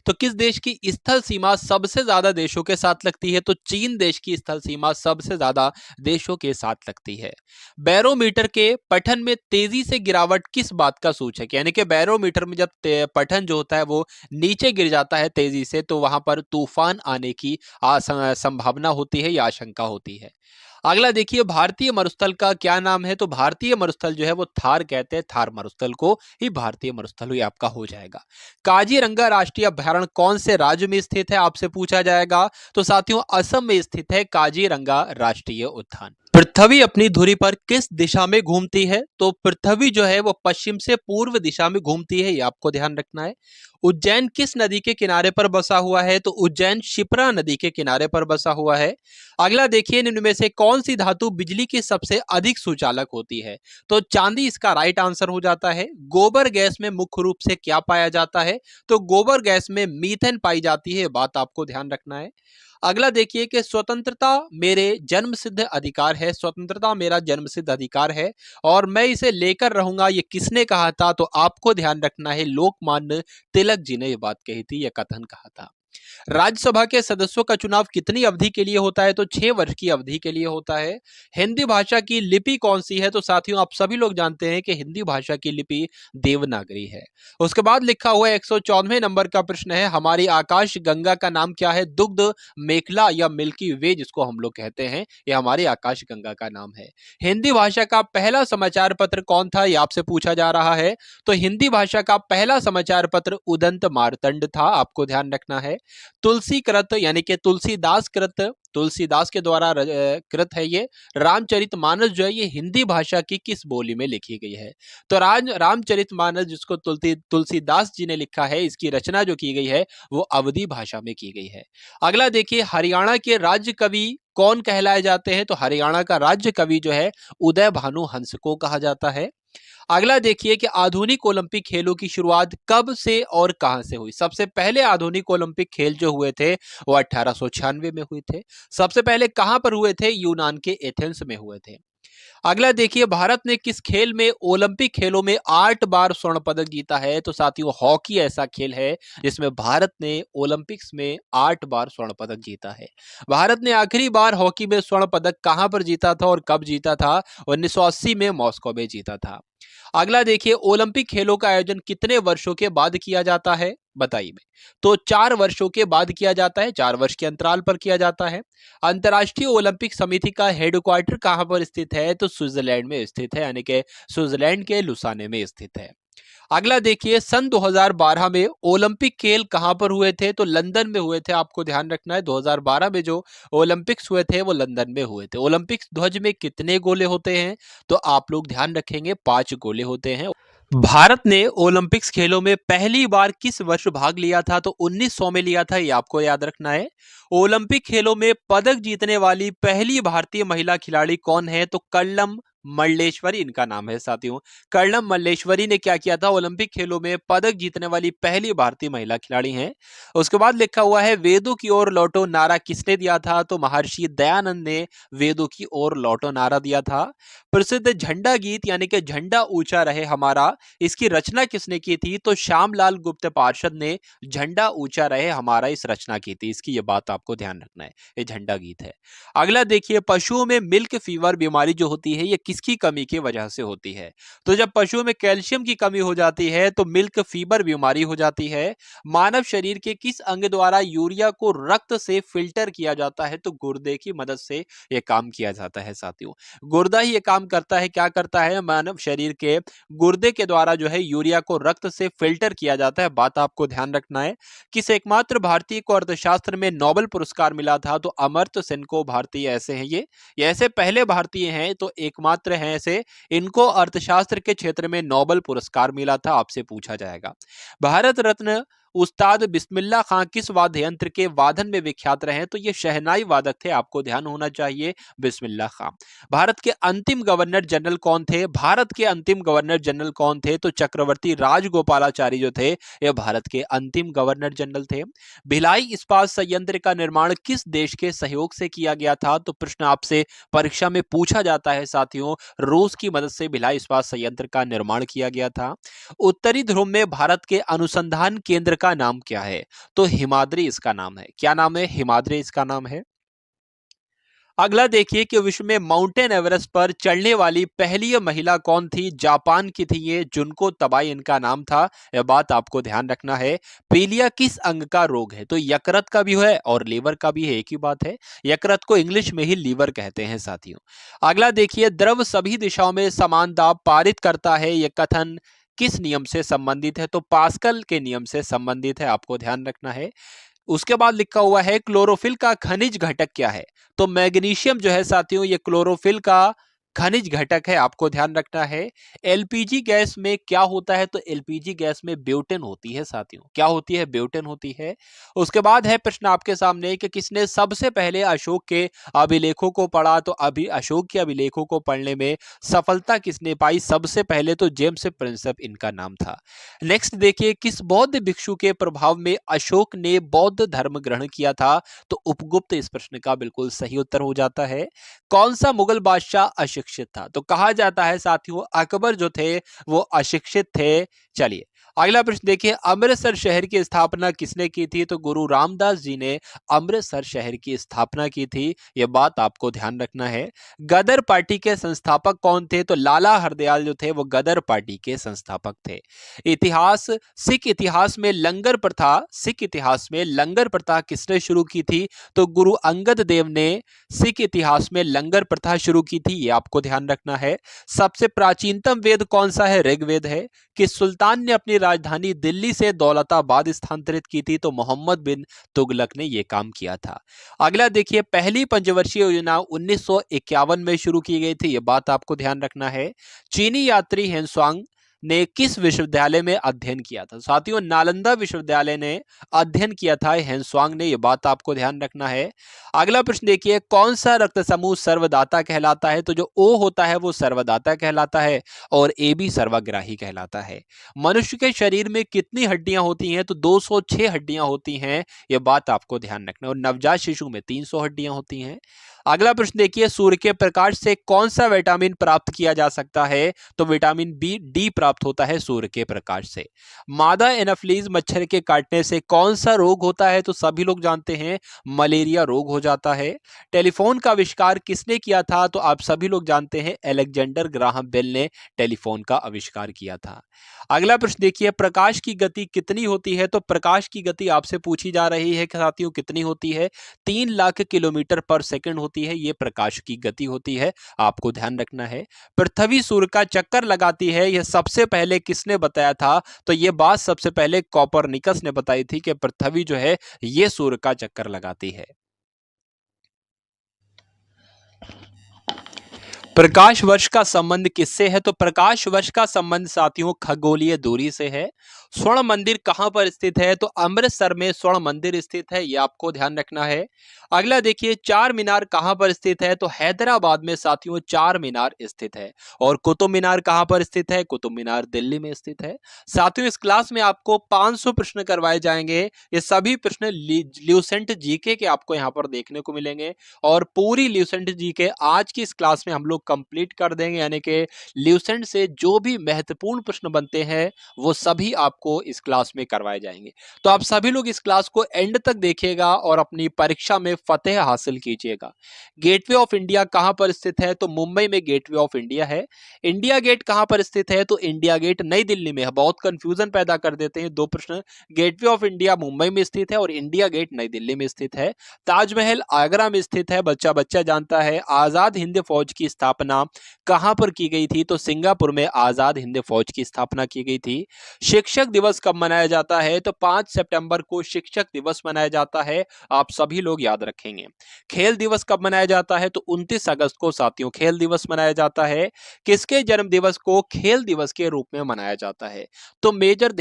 [SPEAKER 1] तो किस देश की स्थल सीमा सबसे ज्यादा देशों के साथ लगती है? तो चीन देश की स्थल सीमा सबसे ज्यादा देशों के साथ लगती है। बैरोमीटर के पठन में तेजी से गिरावट किस बात का सूचक है? यानी कि बैरोमीटर में जब पठन जो होता है वो नीचे गिर जाता है तेजी से, तो वहां पर तूफान आने की संभावना होती है या आशंका होती है। अगला देखिए, भारतीय मरुस्थल का क्या नाम है? तो भारतीय मरुस्थल जो है वो थार कहते हैं, थार मरुस्थल को ही भारतीय मरुस्थल ही आपका हो जाएगा। काजीरंगा राष्ट्रीय अभयारण्य कौन से राज्य में स्थित है, आपसे पूछा जाएगा। तो साथियों असम में स्थित है काजीरंगा राष्ट्रीय उद्यान। पृथ्वी अपनी धुरी पर किस दिशा में घूमती है? तो पृथ्वी जो है वो पश्चिम से पूर्व दिशा में घूमती है, ये आपको ध्यान रखना है। उज्जैन किस नदी के किनारे पर बसा हुआ है? तो उज्जैन शिप्रा नदी के किनारे पर बसा हुआ है। अगला देखिए, निम्न में से कौन सी धातु बिजली की सबसे अधिक सुचालक होती है? तो चांदी इसका राइट आंसर हो जाता है। गोबर गैस में मुख्य रूप से क्या पाया जाता है? तो गोबर गैस में मीथेन पाई जाती है, बात आपको ध्यान रखना है। अगला देखिए कि स्वतंत्रता मेरे जन्मसिद्ध अधिकार है, स्वतंत्रता मेरा जन्मसिद्ध अधिकार है और मैं इसे लेकर रहूंगा, ये किसने कहा था? तो आपको ध्यान रखना है, लोकमान्य तिलक जी ने ये बात कही थी, यह कथन कहा था। राज्यसभा के सदस्यों का चुनाव कितनी अवधि के लिए होता है? तो 6 वर्ष की अवधि के लिए होता है। हिंदी भाषा की लिपि कौन सी है? तो साथियों आप सभी लोग जानते हैं कि हिंदी भाषा की लिपि देवनागरी है। उसके बाद लिखा हुआ 114वें नंबर का प्रश्न है, हमारी आकाश गंगा का नाम क्या है? दुग्ध मेखला या मिल्की वे जिसको हम लोग कहते हैं, यह हमारी आकाश गंगा का नाम है। हिंदी भाषा का पहला समाचार पत्र कौन था, यह आपसे पूछा जा रहा है। तो हिंदी भाषा का पहला समाचार पत्र उदंत मार्तंड था, आपको ध्यान रखना है। तुलसी कृत यानी कि तुलसीदास कृत, तुलसीदास के द्वारा कृत है ये। रामचरितमानस जो है ये हिंदी भाषा की किस बोली में लिखी गई है? तो रामचरितमानस जिसको तुलसीदास जी ने लिखा है, इसकी रचना जो की गई है वो अवधी भाषा में की गई है। अगला देखिए, हरियाणा के राज्य कवि कौन कहलाए जाते हैं? तो हरियाणा का राज्य कवि जो है उदय भानु हंस को कहा जाता है। अगला देखिए कि आधुनिक ओलंपिक खेलों की शुरुआत कब से और कहां से हुई? सबसे पहले आधुनिक ओलंपिक खेल जो हुए थे वो 1896 में हुए थे। सबसे पहले कहां पर हुए थे? यूनान के एथेंस में हुए थे। अगला देखिए, भारत ने किस खेल में ओलंपिक खेलों में 8 बार स्वर्ण पदक जीता है? तो साथियों हॉकी ऐसा खेल है जिसमें भारत ने ओलंपिक्स में 8 बार स्वर्ण पदक जीता है। भारत ने आखिरी बार हॉकी में स्वर्ण पदक कहां पर जीता था और कब जीता था? 1980 में मॉस्को में जीता था। अगला देखिए, ओलंपिक खेलों का आयोजन कितने वर्षों के बाद किया जाता है, बताइए। तो 4 वर्षों के बाद किया जाता है, 4 वर्ष के अंतराल पर किया जाता है। अंतर्राष्ट्रीय ओलंपिक समिति का हेडक्वार्टर कहां पर स्थित है, तो स्विट्जरलैंड में स्थित है, यानी कि स्विट्जरलैंड के लुसाने में स्थित है। अगला देखिए, सन 2012 में ओलंपिक खेल कहां पर हुए थे, तो लंदन में हुए थे। आपको ध्यान रखना है 2012 में जो ओलंपिक्स हुए थे वो लंदन में हुए थे। ओलंपिक्स ध्वज में कितने गोले होते हैं, तो आप लोग ध्यान रखेंगे 5 गोले होते हैं। भारत ने ओलंपिक्स खेलों में पहली बार किस वर्ष भाग लिया था, तो 1900 में लिया था, ये आपको याद रखना है। ओलंपिक खेलों में पदक जीतने वाली पहली भारतीय महिला खिलाड़ी कौन है, तो कर्णम मल्लेश्वरी इनका नाम है साथियों। कर्णम मल्लेश्वरी ने क्या किया था, ओलंपिक खेलों में पदक जीतने वाली पहली भारतीय महिला खिलाड़ी हैं। उसके बाद लिखा हुआ है, वेदों की ओर लौटो नारा किसने दिया था, तो महर्षि दयानंद ने वेदों की ओर लौटो नारा दिया था। प्रसिद्ध झंडा गीत यानी कि झंडा ऊंचा रहे हमारा, इसकी रचना किसने की थी, तो श्यामलाल गुप्त पार्षद ने झंडा ऊंचा रहे हमारा इस रचना की थी। इसकी ये बात आपको ध्यान रखना है, ये झंडा गीत है। अगला देखिए, पशुओं में मिल्क फीवर बीमारी जो होती है ये किसकी कमी की वजह से होती है, तो जब पशुओं में कैल्शियम की कमी हो जाती है तो मिल्क फीवर बीमारी हो जाती है। मानव शरीर के किस अंग द्वारा यूरिया को रक्त से फिल्टर किया जाता है, तो गुर्दे की मदद से यह काम किया जाता है साथियों। गुर्दा ही ये काम करता है, क्या करता है, मानव शरीर के गुर्दे के द्वारा जो है यूरिया को रक्त से फिल्टर किया जाता है। बात आपको ध्यान रखना है। किस एकमात्र भारतीय को अर्थशास्त्र में नोबेल पुरस्कार मिला था, तो अमर्त्य सेन को भारतीय ऐसे हैं ये ऐसे पहले भारतीय हैं, तो एकमात्र हैं ऐसे, इनको अर्थशास्त्र के क्षेत्र में नोबेल पुरस्कार मिला था। आपसे पूछा जाएगा। भारत रत्न उस्ताद बिस्मिल्लाह खां किस वाद्य यंत्र के वादन में विख्यात रहे, तो ये शहनाई वादक थे। आपको ध्यान होना चाहिए, बिस्मिल्लाह खां। भारत के अंतिम गवर्नर जनरल कौन थे, भारत के अंतिम गवर्नर जनरल कौन थे, तो चक्रवर्ती राजगोपालाचारी जो थे ये भारत के अंतिम गवर्नर जनरल थे। भिलाई इस्पात संयंत्र का निर्माण किस देश के सहयोग से किया गया था, तो प्रश्न आपसे परीक्षा में पूछा जाता है साथियों। रूस की मदद से भिलाई इस्पात संयंत्र का निर्माण किया गया था। उत्तरी ध्रुव में भारत के अनुसंधान केंद्र का नाम क्या है, तो हिमाद्री इसका नाम है। क्या नाम है, हिमाद्री इसका नाम है। अगला देखिए कि विश्व में माउंटेन एवरेस्ट पर चढ़ने वाली पहली महिला कौन थी, जापान की थी ये, जुनको तबाई इनका नाम था। यह बात आपको ध्यान रखना है। पीलिया किस अंग का रोग है, तो यकृत का भी है और लीवर का भी है, एक ही बात है। यकृत को इंग्लिश में ही लीवर कहते हैं साथियों। अगला देखिए, द्रव सभी दिशाओं में समान दाब पारित करता है, यह कथन किस नियम से संबंधित है, तो पास्कल के नियम से संबंधित है। आपको ध्यान रखना है। उसके बाद लिखा हुआ है, क्लोरोफिल का खनिज घटक क्या है, तो मैग्नीशियम जो है साथियों ये क्लोरोफिल का खनिज घटक है। आपको ध्यान रखना है। एलपीजी गैस में क्या होता है, तो एलपीजी गैस में ब्यूटेन होती है साथियों। क्या होती है, ब्यूटेन होती है। उसके बाद है प्रश्न आपके सामने कि किसने सबसे पहले अशोक के अभिलेखों को पढ़ा, तो अभी अशोक के अभिलेखों को पढ़ने में सफलता किसने पाई सबसे पहले, तो जेम्स प्रिंसेप इनका नाम था। नेक्स्ट देखिए, किस बौद्ध भिक्षु के प्रभाव में अशोक ने बौद्ध धर्म ग्रहण किया था, तो उपगुप्त इस प्रश्न का बिल्कुल सही उत्तर हो जाता है। कौन सा मुगल बादशाह अशिक्षित था, तो कहा जाता है साथियों अकबर जो थे वो अशिक्षित थे। चलिए अगला प्रश्न देखिए, अमृतसर शहर की स्थापना किसने की थी, तो गुरु रामदास जी ने अमृतसर शहर की स्थापना की थी। यह बात आपको ध्यान रखना है। गदर पार्टी के संस्थापक कौन थे, तो लाला हरदयाल जो थे वो गदर पार्टी के संस्थापक थे। इतिहास, सिख इतिहास में लंगर प्रथा, सिख इतिहास में लंगर प्रथा किसने शुरू की थी, तो गुरु अंगद देव ने सिख इतिहास में लंगर प्रथा शुरू की थी। ये आपको ध्यान रखना है। सबसे प्राचीनतम वेद कौन सा है, ऋग्वेद है। किस सुल्तान ने अपनी राजधानी दिल्ली से दौलताबाद स्थानांतरित की थी, तो मोहम्मद बिन तुगलक ने यह काम किया था। अगला देखिए, पहली पंचवर्षीय योजना 1951 में शुरू की गई थी। यह बात आपको ध्यान रखना है। चीनी यात्री हेनसुआंग ने किस विश्वविद्यालय में अध्ययन किया था, साथियों नालंदा विश्वविद्यालय ने अध्ययन किया था हेनसुआंग ने। यह बात आपको ध्यान रखना है। अगला प्रश्न देखिए, कौन सा रक्त समूह सर्वदाता कहलाता है, तो जो ओ होता है वो सर्वदाता कहलाता है और ए बी सर्वग्राही कहलाता है। मनुष्य के शरीर में कितनी हड्डियां होती हैं, तो 206 हड्डियां होती हैं। यह बात आपको ध्यान रखना है। और नवजात शिशु में 300 हड्डियां होती हैं। अगला प्रश्न देखिए, सूर्य के प्रकाश से कौन सा विटामिन प्राप्त किया जा सकता है? तो विटामिन बी डी प्राप्त होता है सूर्य के प्रकाश से। मादा एनाफ्लीज मच्छर के काटने से कौन सा रोग होता है? तो सभी लोग जानते हैं, मलेरिया रोग हो जाता है। टेलीफोन का आविष्कार किसने किया था? तो आप सभी लोग जानते हैं, अलेक्जेंडर ग्राहम बेल ने टेलीफोन का आविष्कार किया था। अगला प्रश्न देखिए, प्रकाश की गति कितनी होती है? तो प्रकाश की गति आपसे पूछी जा रही है कि साथियों कितनी होती है? 3 लाख किलोमीटर पर सेकंड होती है, ये प्रकाश की गति होती है, आपको ध्यान रखना है। पृथ्वी सूर्य का चक्कर लगाती है, यह सबसे पहले किसने बताया था? तो यह बात सबसे पहले कोपरनिकस ने बताई थी कि पृथ्वी जो है ये सूर्य का चक्कर लगाती है। प्रकाश वर्ष का संबंध किससे है? तो प्रकाश वर्ष का संबंध साथियों खगोलीय दूरी से है। स्वर्ण मंदिर कहां पर स्थित है? तो अमृतसर में स्वर्ण मंदिर स्थित है, यह आपको ध्यान रखना है। अगला देखिए, चार मीनार कहां पर स्थित है? तो हैदराबाद में साथियों चार मीनार स्थित है। और कुतुब मीनार कहां पर स्थित है? कुतुब मीनार दिल्ली में स्थित है। साथियों, इस क्लास में आपको 500 प्रश्न करवाए जाएंगे। ये सभी प्रश्न ल्यूसेंट जीके के आपको यहां पर देखने को मिलेंगे। और पूरी ल्यूसेंट जीके आज की इस क्लास में हम लोग कंप्लीट कर देंगे, यानी कि ल्यूसेंट से जो भी महत्वपूर्ण प्रश्न बनते हैं वो सभी आपको इस क्लास में करवाए जाएंगे। तो आप सभी लोग इस क्लास को एंड तक देखिएगा और अपनी परीक्षा में फतेह हासिल कीजिएगा। गेटवे ऑफ इंडिया कहां पर स्थित है? तो मुंबई में गेटवे ऑफ इंडिया है। इंडिया गेट कहां पर स्थित है? तो इंडिया गेट नई दिल्ली में है। बहुत कंफ्यूजन पैदा कर देते हैं दो प्रश्न। गेटवे ऑफ इंडिया मुंबई में स्थित है और इंडिया गेट नई दिल्ली में स्थित है। ताजमहल आगरा में स्थित है, बच्चा बच्चा जानता है। आजाद हिंद फौज की स्थापना कहां पर की गई थी? तो सिंगापुर में आजाद हिंद फौज की स्थापना की गई थी। शिक्षक दिवस कब मनाया जाता है? तो 5 सितंबर को शिक्षक दिवस मनाया जाता है, आप सभी लोग याद रखेंगे। खेल दिवस कब मनाया जाता है? तो 29 अगस्त को साथियों खेल दिवस मनाया जाता है। किसके जन्म दिवस को खेल दिवस के रूप में मनाया जाता है? तो मेजर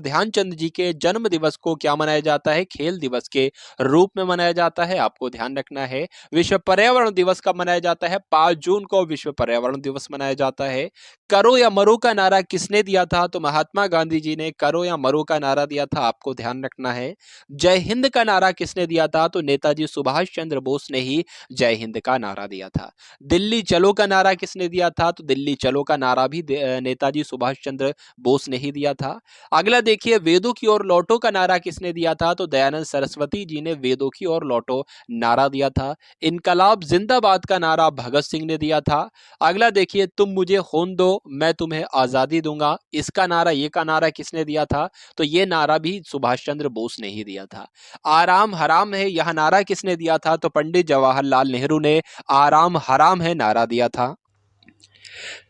[SPEAKER 1] ध्यानचंद जी के जन्म दिवस को क्या मनाया जाता है? खेल दिवस के रूप में मनाया जाता है, आपको ध्यान रखना है। विश्व पर्यावरण दिवस कब मनाया जाता है? 5 जून को विश्व पर्यावरण दिवस मनाया जाता है। करो या मरो का नारा किसने दिया था? तो महात्मा गांधी जी ने करो या मरो का नारा दिया था, आपको ध्यान रखना है। जय हिंद का नारा किसने दिया था? तो नेताजी सुभाष चंद्र बोस ने ही जय हिंद का नारा दिया था। दिल्ली चलो का नारा किसने दिया था? तो दिल्ली चलो का नारा भी नेताजी सुभाष चंद्र बोस ने ही दिया था। अगला देखिए, वेदों की ओर लौटो का नारा किसने दिया था? तो दयानंद सरस्वती जी ने वेदों की ओर लौटो नारा दिया था। इनकलाब जिंदाबाद का नारा भगत सिंह ने दिया था। अगला देखिए, तुम मुझे खून दो मैं तुम्हें आजादी दूंगा, इसका नारा ये का नारा किसने दिया था? तो ये नारा भी सुभाष चंद्र बोस ने ही दिया था। आराम हराम है यह नारा किसने दिया था? तो पंडित जवाहरलाल नेहरू ने आराम हराम है नारा दिया था।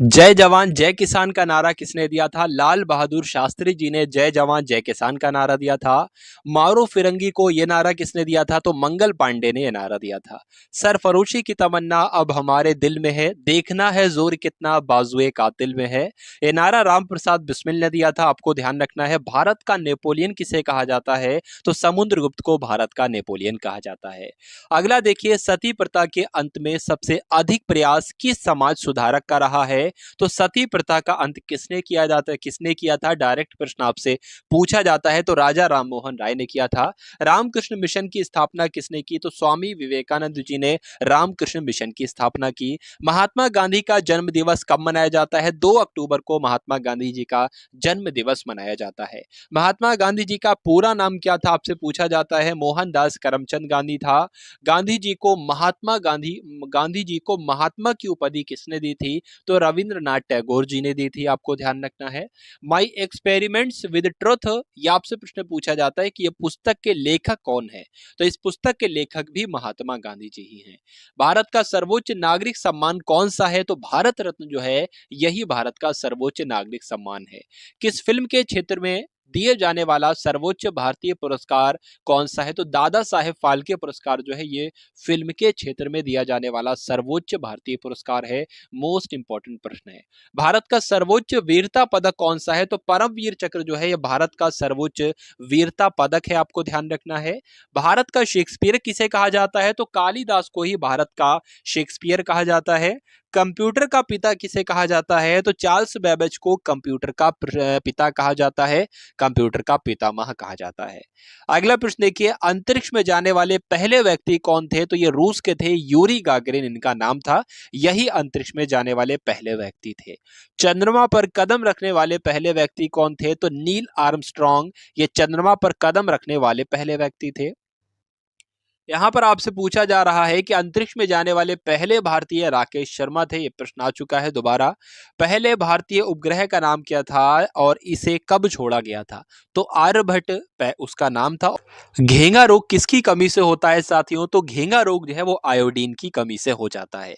[SPEAKER 1] जय जवान जय किसान का नारा किसने दिया था? लाल बहादुर शास्त्री जी ने जय जवान जय किसान का नारा दिया था। मारो फिरंगी को यह नारा किसने दिया था? तो मंगल पांडे ने यह नारा दिया था। सरफरोशी की तमन्ना अब हमारे दिल में है, देखना है जोर कितना बाजुए कातिल में है, ये नारा राम प्रसाद बिस्मिल ने दिया था, आपको ध्यान रखना है। भारत का नेपोलियन किसे कहा जाता है? तो समुद्रगुप्त को भारत का नेपोलियन कहा जाता है। अगला देखिए, सती प्रथा के अंत में सबसे अधिक प्रयास किस समाज सुधारक का रहा है? तो सती प्रथा का अंत किसने किया था? डायरेक्ट प्रश्न आपसे पूछा जाता है, तो राजा राममोहन राय ने किया था। रामकृष्ण मिशन की स्थापना किसने की? तो स्वामी विवेकानंद जी ने रामकृष्ण मिशन की स्थापना की। महात्मा गांधी का जन्म दिवस कब मनाया जाता है? 2 अक्टूबर को महात्मा गांधी जी का जन्म दिवस मनाया जाता है। महात्मा गांधी जी का पूरा नाम क्या था? आपसे पूछा जाता है। मोहनदास करमचंद गांधी था। गांधी जी को महात्मा की उपाधि किसने दी थी? तो रविंद्रनाथ टैगोर जी ने दी थी, आपको ध्यान रखना है। माई एक्सपेरिमेंट्स विद ट्रुथ, ये आपसे प्रश्न पूछा जाता है कि ये पुस्तक के लेखक कौन है? तो इस पुस्तक के लेखक भी महात्मा गांधी जी ही हैं। भारत का सर्वोच्च नागरिक सम्मान कौन सा है? तो भारत रत्न जो है यही भारत का सर्वोच्च नागरिक सम्मान है। किस फिल्म के क्षेत्र में दिए जाने वाला सर्वोच्च भारतीय पुरस्कार कौन सा है? तो दादा साहेब फाल्के पुरस्कार जो है ये फिल्म के क्षेत्र में दिया जाने वाला सर्वोच्च भारतीय पुरस्कार है। मोस्ट इंपॉर्टेंट प्रश्न है। भारत का सर्वोच्च वीरता पदक कौन सा है? तो परमवीर चक्र जो है ये भारत का सर्वोच्च वीरता पदक है, आपको ध्यान रखना है। भारत का शेक्सपियर किसे कहा जाता है? तो कालिदास को ही भारत का शेक्सपियर कहा जाता है। कंप्यूटर का पिता किसे कहा जाता है? तो चार्ल्स बेबेज को कंप्यूटर का पिता कहा जाता है, कंप्यूटर का पितामह कहा जाता है। अगला प्रश्न देखिए, अंतरिक्ष में जाने वाले पहले व्यक्ति कौन थे? तो ये रूस के थे, यूरी गागरिन इनका नाम था। यही अंतरिक्ष में जाने वाले पहले व्यक्ति थे। चंद्रमा पर कदम रखने वाले पहले व्यक्ति कौन थे? तो नील आर्मस्ट्रॉन्ग ये चंद्रमा पर कदम रखने वाले पहले व्यक्ति थे। यहाँ पर आपसे पूछा जा रहा है कि अंतरिक्ष में जाने वाले पहले भारतीय राकेश शर्मा थे। ये प्रश्न आ चुका है दोबारा। पहले भारतीय उपग्रह का नाम क्या था और इसे कब छोड़ा गया था? तो आर्यभट्ट उसका नाम था। घेंगा रोग किसकी कमी से होता है साथियों? तो घेंगा रोग जो है वो आयोडीन की कमी से हो जाता है।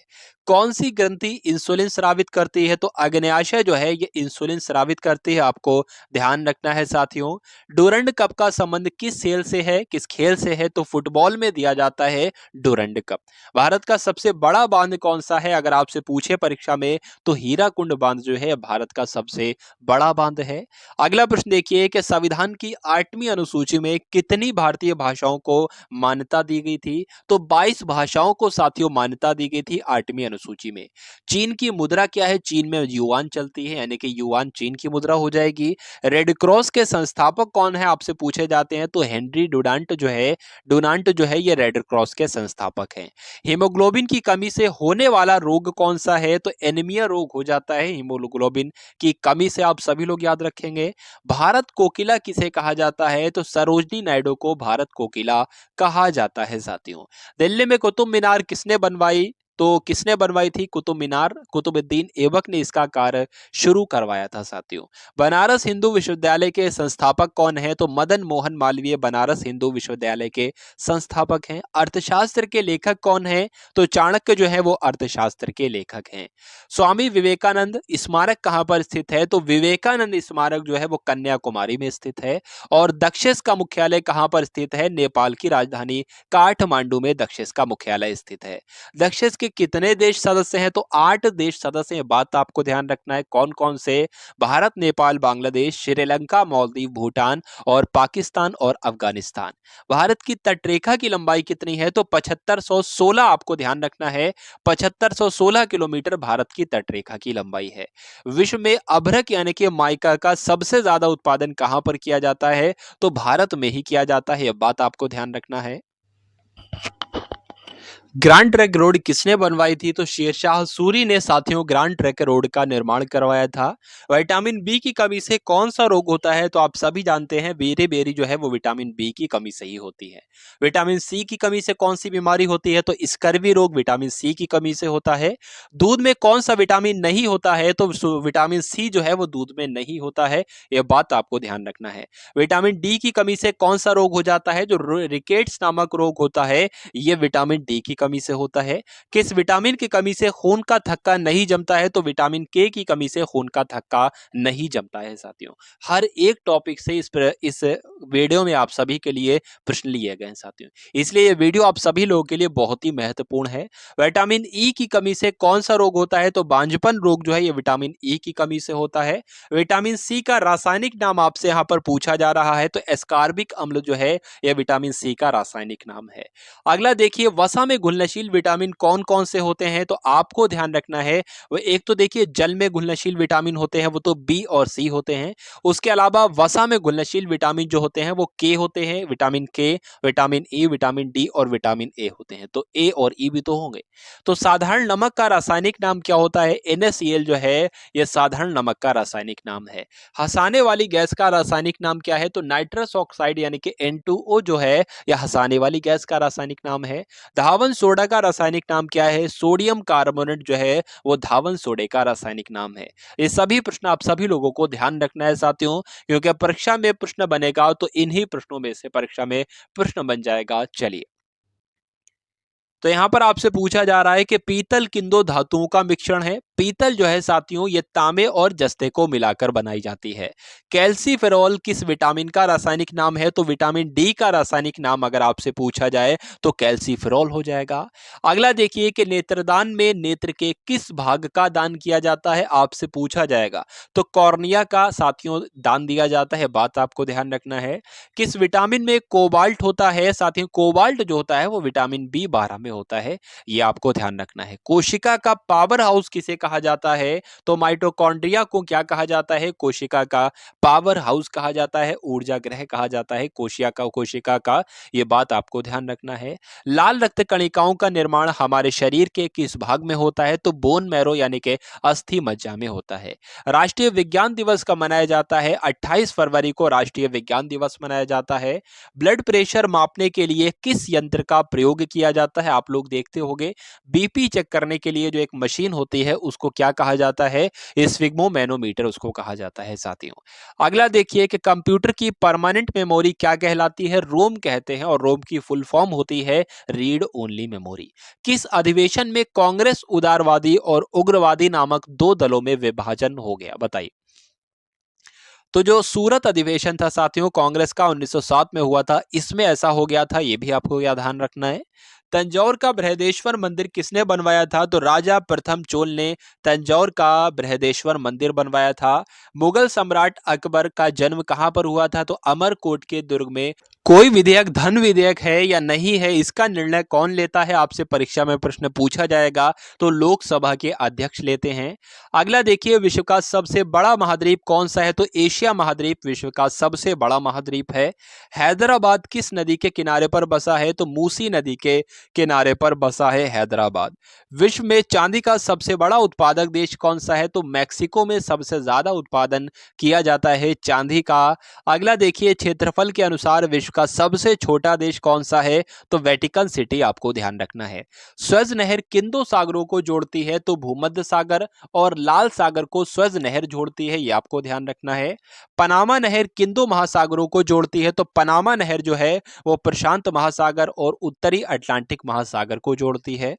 [SPEAKER 1] कौन सी ग्रंथि इंसुलिन स्रावित करती है? तो अग्न्याशय जो है ये इंसुलिन स्रावित करती है, आपको ध्यान रखना है साथियों। डूरंड कप का संबंध किस खेल से है? किस खेल से है? तो फुटबॉल में दिया जाता है डूरंड कप। भारत का सबसे बड़ा बांध कौन सा है? अगर आपसे पूछे परीक्षा में तो हीराकुंड बांध जो है भारत का सबसे बड़ा बांध है। अगला प्रश्न देखिए कि संविधान की 8वीं अनुसूची में कितनी भारतीय भाषाओं को मान्यता दी गई थी? तो 22 भाषाओं को साथियों मान्यता दी गई थी 8वीं अनुसूची में। चीन की मुद्रा क्या है? चीन में युआन चलती है, यानी कि युआन चीन की मुद्रा हो जाएगी। रेड क्रॉस के संस्थापक कौन है आपसे पूछे जाते हैं? तो हेनरी डुनांट जो है ये रेड क्रॉस के संस्थापक हैं। हीमोग्लोबिन की कमी से होने वाला रोग कौन सा है? तो एनीमिया रोग हो जाता है हीमोग्लोबिन की कमी से, आप सभी लोग याद रखेंगे। भारत कोकिला किसे कहा जाता है? तो सरोजनी नायडू को भारत कोकिला कहा जाता है साथियों। दिल्ली में कुतुब मीनार किसने बनवाई? तो किसने बनवाई थी कुतुब मीनार? कुतुबुद्दीन ऐबक ने इसका कार्य शुरू करवाया था साथियों। बनारस हिंदू विश्वविद्यालय के संस्थापक कौन है? तो मदन मोहन मालवीय बनारस हिंदू विश्वविद्यालय के संस्थापक हैं। अर्थशास्त्र के लेखक कौन है? तो चाणक्य जो है वो अर्थशास्त्र के लेखक हैं। स्वामी विवेकानंद स्मारक कहां पर स्थित है? तो विवेकानंद स्मारक जो है वो कन्याकुमारी में स्थित है। और दक्षेस का मुख्यालय कहां पर स्थित है? नेपाल की राजधानी काठमांडू में दक्षेस का मुख्यालय स्थित है। दक्षेस के कितने देश सदस्य हैं? तो 8 देश सदस्य हैं। बात आपको ध्यान रखना है कौन कौन से? भारत, नेपाल, बांग्लादेश, श्रीलंका, मालदीव, भूटान और पाकिस्तान और अफगानिस्तान। भारत की तटरेखा की लंबाई कितनी है? तो 7516, आपको ध्यान रखना है 7516 किलोमीटर भारत की तटरेखा की लंबाई है। विश्व में अभ्रक यानी कि माइका का सबसे ज्यादा उत्पादन कहां पर किया जाता है? तो भारत में ही किया जाता है। यह बात आपको ध्यान रखना है। ग्रैंड ट्रंक रोड किसने बनवाई थी? तो शेरशाह सूरी ने साथियों ग्रैंड ट्रंक रोड का निर्माण करवाया था। विटामिन बी की कमी से कौन सा रोग होता है? तो आप सभी जानते हैं बेरी बेरी जो है वो विटामिन बी की कमी से ही होती है। विटामिन सी की कमी से कौन सी बीमारी होती है? तो स्कर्वी रोग विटामिन सी की कमी से होता है। दूध में कौन सा विटामिन नहीं होता है? तो विटामिन सी जो है वो दूध में नहीं होता है। यह बात आपको ध्यान रखना है। विटामिन डी की कमी से कौन सा रोग हो जाता है? जो रिकेट्स नामक रोग होता है ये विटामिन डी की कमी से होता है। किस विटामिन की कमी से खून का थक्का नहीं जमता है? तो विटामिन के की कमी से खून का थक्का नहीं जमता है साथियों। हर एक टॉपिक से इस वीडियो में आप सभी के लिए प्रश्न लिए गए हैं साथियों, इसलिए ये वीडियो आप सभी लोगों के लिए बहुत ही महत्वपूर्ण है। विटामिन ई की कमी से कौन सा रोग होता है? तो बांझपन रोग जो है ये विटामिन ई की कमी से होता है। विटामिन सी का रासायनिक नाम आपसे यहाँ पर पूछा जा रहा है, तो एस्कॉर्बिक अम्ल जो है यह विटामिन सी का रासायनिक नाम है। अगला देखिए, वसा में घुलनशील विटामिन कौन कौन से होते हैं? तो आपको ध्यान रखना है वो एक तो देखिए जल में घुलनशील विटामिन होते हैं, वो तो बी और सी होते हैं। उसके अलावा वसा में घुलनशील विटामिन जो होते हैं वो के होते हैं, विटामिन के, विटामिन ई, विटामिन डी और विटामिन ए होते हैं। तो ए और ई भी तो होंगे। तो साधारण नमक का रासायनिक नाम क्या होता है? NaCl जो है यह साधारण नमक का रासायनिक नाम है। हंसाने वाली गैस का रासायनिक नाम क्या है? तो नाइट्रस ऑक्साइड यानी कि N2O जो है यह हंसाने वाली गैस का रासायनिक नाम है। धावन सोडा का रासायनिक नाम क्या है? सोडियम कार्बोनेट जो है वो धावन सोडे का रासायनिक नाम है। ये सभी प्रश्न आप सभी लोगों को ध्यान रखना है साथियों, क्योंकि परीक्षा में प्रश्न बनेगा तो इन्हीं प्रश्नों में से परीक्षा में प्रश्न बन जाएगा। चलिए, तो यहां पर आपसे पूछा जा रहा है कि पीतल किन दो धातुओं का मिश्रण है? पीतल जो है साथियों ये तांबे और जस्ते को मिलाकर बनाई जाती है। कैल्सीफेरॉल किस विटामिन का रासायनिक नाम है? तो विटामिन डी का रासायनिक नाम अगर आपसे पूछा जाए तो कैल्सीफेरॉल हो जाएगा। अगला देखिए कि नेत्रदान में नेत्र के किस भाग का दान किया जाता है? आपसे पूछा जाएगा तो कॉर्निया का साथियों दान दिया जाता है। बात आपको ध्यान रखना है। किस विटामिन में कोबाल्ट होता है? साथियों कोबाल्ट जो होता है वो विटामिन बी 12 में होता है, ये आपको ध्यान रखना है। कोशिका का पावर हाउस किसे कहा जाता है? तो माइटोकॉन्ड्रिया को क्या कहा जाता है? कोशिका का पावर हाउस कहा जाता है, ऊर्जा ग्रह कहा जाता है कोशिका का, ये बात आपको ध्यान रखना है। लाल रक्त कणिकाओं का निर्माण हमारे शरीर के किस भाग में होता है? तो बोन मैरो यानी कि अस्थि मज्जा में होता है। राष्ट्रीय विज्ञान दिवस कब मनाया जाता है? 28 फरवरी को राष्ट्रीय विज्ञान दिवस मनाया जाता है। ब्लड प्रेशर मापने के लिए किस यंत्र का प्रयोग किया जाता है? आप लोग देखते होंगे बीपी चेक करने के लिए जो एक मशीन होती है उसको क्या कहा जाता है? स्फिग्मोमैनोमीटर उसको कहा जाता है साथियों। अगला देखिए कि कंप्यूटर की परमानेंट मेमोरी क्या कहलाती है? रोम कहते हैं, और रोम की फुल फॉर्म होती है रीड ओनली मेमोरी। किस अधिवेशन में कांग्रेस उदारवादी और उग्रवादी नामक दो दलों में विभाजन हो गया? बताइए। तो जो सूरत अधिवेशन था साथियों कांग्रेस का 1907 में हुआ था, इसमें ऐसा हो गया था, ये भी आपको क्या ध्यान रखना है। तंजौर का बृहदेश्वर मंदिर किसने बनवाया था? तो राजा प्रथम चोल ने तंजौर का बृहदेश्वर मंदिर बनवाया था। मुगल सम्राट अकबर का जन्म कहां पर हुआ था? तो अमरकोट के दुर्ग में। कोई विधेयक धन विधेयक है या नहीं है, इसका निर्णय कौन लेता है? आपसे परीक्षा में प्रश्न पूछा जाएगा तो लोकसभा के अध्यक्ष लेते हैं। अगला देखिए विश्व का सबसे बड़ा महाद्वीप कौन सा है? तो एशिया महाद्वीप विश्व का सबसे बड़ा महाद्वीप है। हैदराबाद किस नदी के किनारे पर बसा है? तो मूसी नदी के किनारे पर बसा है हैदराबाद। विश्व में चांदी का सबसे बड़ा उत्पादक देश कौन सा है? तो मैक्सिको में सबसे ज्यादा उत्पादन किया जाता है चांदी का। अगला देखिए क्षेत्रफल के अनुसार विश्व का सबसे छोटा देश कौन सा है? तो वेटिकन सिटी आपको ध्यान रखना है। स्वेज नहर किन दो सागरों को जोड़ती है? तो भूमध्य सागर और लाल सागर को स्वेज नहर जोड़ती है, ये आपको ध्यान रखना है। पनामा नहर किन दो महासागरों को जोड़ती है? तो पनामा नहर जो है वो प्रशांत महासागर और उत्तरी अटलांटिक महासागर को जोड़ती है।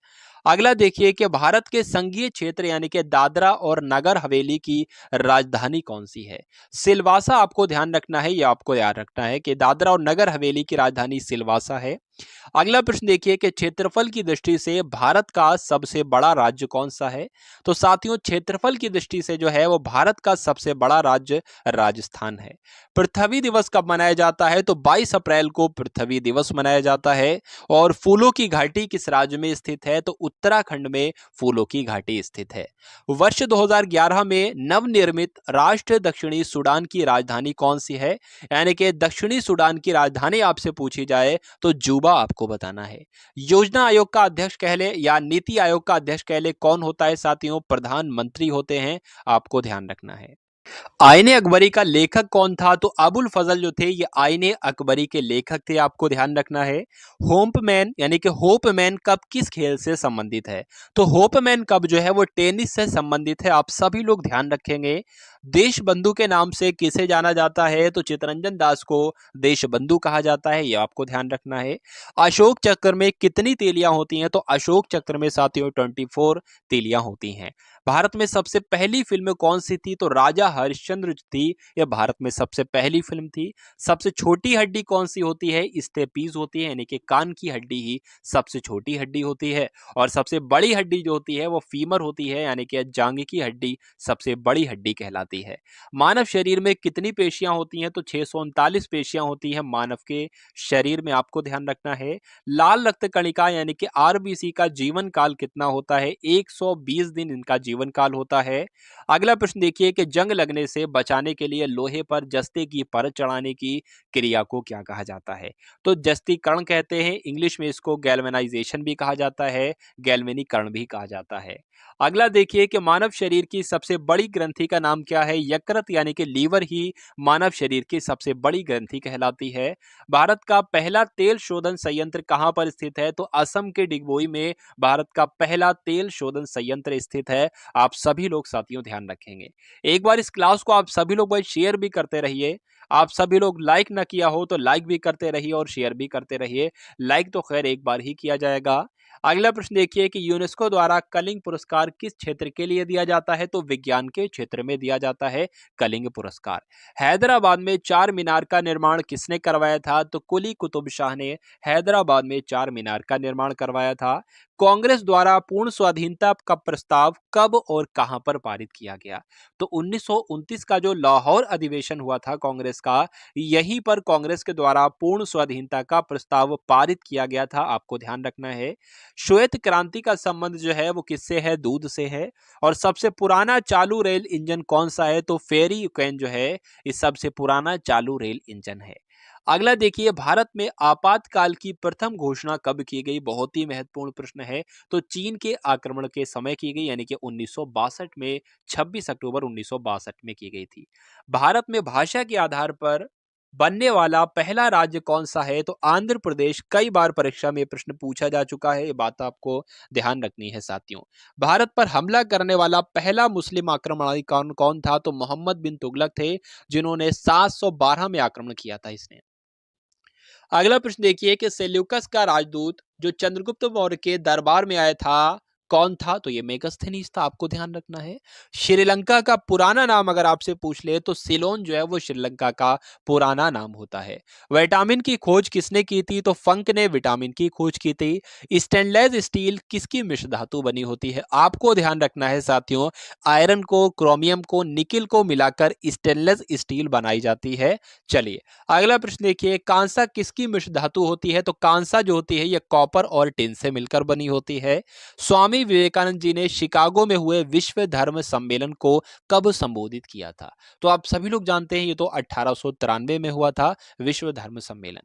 [SPEAKER 1] अगला देखिए कि भारत के संघीय क्षेत्र यानी कि दादरा और नगर हवेली की राजधानी कौन सी है? सिलवासा आपको ध्यान रखना है, यह आपको याद रखना है कि दादरा और नगर हवेली की राजधानी सिलवासा है। अगला प्रश्न देखिए कि क्षेत्रफल की दृष्टि से भारत का सबसे बड़ा राज्य कौन सा है? तो साथियों क्षेत्रफल की दृष्टि से जो है वो भारत का सबसे बड़ा राज्य राजस्थान है। पृथ्वी दिवस कब मनाया जाता है? तो 22 अप्रैल को पृथ्वी दिवस मनाया जाता है। और फूलों की घाटी किस राज्य में स्थित है? तो उत्तराखंड में फूलों की घाटी स्थित है। वर्ष 2011 में नवनिर्मित राष्ट्र दक्षिणी सूडान की राजधानी कौन सी है? यानी कि दक्षिणी सूडान की राजधानी आपसे पूछी जाए तो juba आपको बताना है। योजना आयोग का अध्यक्ष कहले या नीति आयोग का अध्यक्ष कहले कौन होता है? साथियों प्रधानमंत्री होते हैं, आपको ध्यान रखना है। आईने अकबरी का लेखक कौन था? तो अबुल फजल जो थे ये आईने अकबरी के लेखक थे, आपको ध्यान रखना है। होपमैन यानी कि होपमैन कप किस खेल से संबंधित है? तो होपमैन कप जो है वो टेनिस से संबंधित है, आप सभी लोग ध्यान रखेंगे। देश बंधु के नाम से किसे जाना जाता है? तो चितरंजन दास को देश बंधु कहा जाता है, ये आपको ध्यान रखना है। अशोक चक्र में कितनी तीलियां होती हैं? तो अशोक चक्र में साथियों 24 तीलियां होती हैं। भारत में सबसे पहली फिल्म कौन सी थी? तो राजा हरिश्चंद्र थी, यह भारत में सबसे पहली फिल्म थी। सबसे छोटी हड्डी कौन सी होती है? स्टेपीज होती है, यानी कि कान की हड्डी ही सबसे छोटी हड्डी होती है। और सबसे बड़ी हड्डी जो होती है वो फीमर होती है, यानी कि जांघ की हड्डी सबसे बड़ी हड्डी कहलाती है। मानव शरीर में कितनी पेशियां होती हैं? तो 639 पेशियां होती हैं मानव के शरीर में, आपको ध्यान रखना है। लाल रक्त कणिका यानी कि आरबीसी का जीवन काल कितना होता है? 120 दिन इनका जीवन काल होता है। अगला प्रश्न देखिए कि जंग लगने से बचाने के लिए लोहे पर जस्ते की परत चढ़ाने की क्रिया को क्या कहा जाता है? तो जस्तीकरण कहते हैं, इंग्लिश में इसको गैल्वेनाइजेशन भी कहा जाता है, गैल्वेनीकरण भी कहा जाता है। अगला देखिए कि मानव शरीर की सबसे बड़ी ग्रंथि का नाम क्या है? यकृत यानी कि लीवर ही मानव शरीर की सबसे बड़ी ग्रंथि कहलाती है। भारत का पहला तेल शोधन संयंत्र कहां पर स्थित है? तो असम के डिगबोई में भारत का पहला तेल शोधन संयंत्र स्थित है, आप सभी लोग साथियों ध्यान रखेंगे। एक बार इस क्लास को आप सभी लोग भाई शेयर भी करते रहिए। आप सभी लोग लाइक ना किया हो तो लाइक भी करते रहिए और शेयर भी करते रहिए। लाइक तो खैर एक बार ही किया जाएगा। अगला प्रश्न देखिए कि यूनेस्को द्वारा कलिंग पुरस्कार किस क्षेत्र के लिए दिया जाता है? तो विज्ञान के क्षेत्र में दिया जाता है कलिंग पुरस्कार। हैदराबाद में चार मीनार का निर्माण किसने करवाया था? तो कुली कुतुब शाह ने हैदराबाद में चार मीनार का निर्माण करवाया था। कांग्रेस द्वारा पूर्ण स्वाधीनता का प्रस्ताव कब और कहां पर पारित किया गया? तो 1929 का जो लाहौर अधिवेशन हुआ था कांग्रेस का, यहीं पर कांग्रेस के द्वारा पूर्ण स्वाधीनता का प्रस्ताव पारित किया गया था, आपको ध्यान रखना है। श्वेत क्रांति का संबंध जो है वो किससे है? दूध से है। और सबसे पुराना चालू रेल इंजन कौन सा है? तो फेरी यूक्रेन जो है इस सबसे पुराना चालू रेल इंजन है। अगला देखिए, भारत में आपातकाल की प्रथम घोषणा कब की गई? बहुत ही महत्वपूर्ण प्रश्न है। तो चीन के आक्रमण के समय की गई, यानी कि 1962 में, 26 अक्टूबर 1962 में की गई थी। भारत में भाषा के आधार पर बनने वाला पहला राज्य कौन सा है? तो आंध्र प्रदेश। कई बार परीक्षा में प्रश्न पूछा जा चुका है, ये बात आपको ध्यान रखनी है साथियों। भारत पर हमला करने वाला पहला मुस्लिम आक्रमणकारी कौन कौन था? तो मोहम्मद बिन तुगलक थे, जिन्होंने 712 में आक्रमण किया था इसने। अगला प्रश्न देखिए कि सेल्यूकस का राजदूत जो चंद्रगुप्त मौर्य के दरबार में आया था, कौन था? तो ये मेगास्थनीज था, आपको ध्यान रखना है। श्रीलंका का पुराना नाम अगर आपसे पूछ ले तो सिलोन जो है वो श्रीलंका का पुराना नाम होता है। विटामिन की खोज किसने की थी? तो फंक ने विटामिन की खोज की थी। स्टेनलेस स्टील किसकी मिश्र धातु बनी होती है? आपको ध्यान रखना है साथियों, आयरन को, क्रोमियम को, निकिल को मिलाकर स्टेनलेस स्टील बनाई जाती है। चलिए अगला प्रश्न देखिए, कांसा किसकी मिश्र धातु होती है? तो कांसा जो होती है ये कॉपर और टिन से मिलकर बनी होती है। स्वामी विवेकानंद जी ने शिकागो में हुए विश्व धर्म सम्मेलन को कब संबोधित किया था? तो आप सभी लोग जानते हैं ये तो 1893 में हुआ था विश्व धर्म सम्मेलन।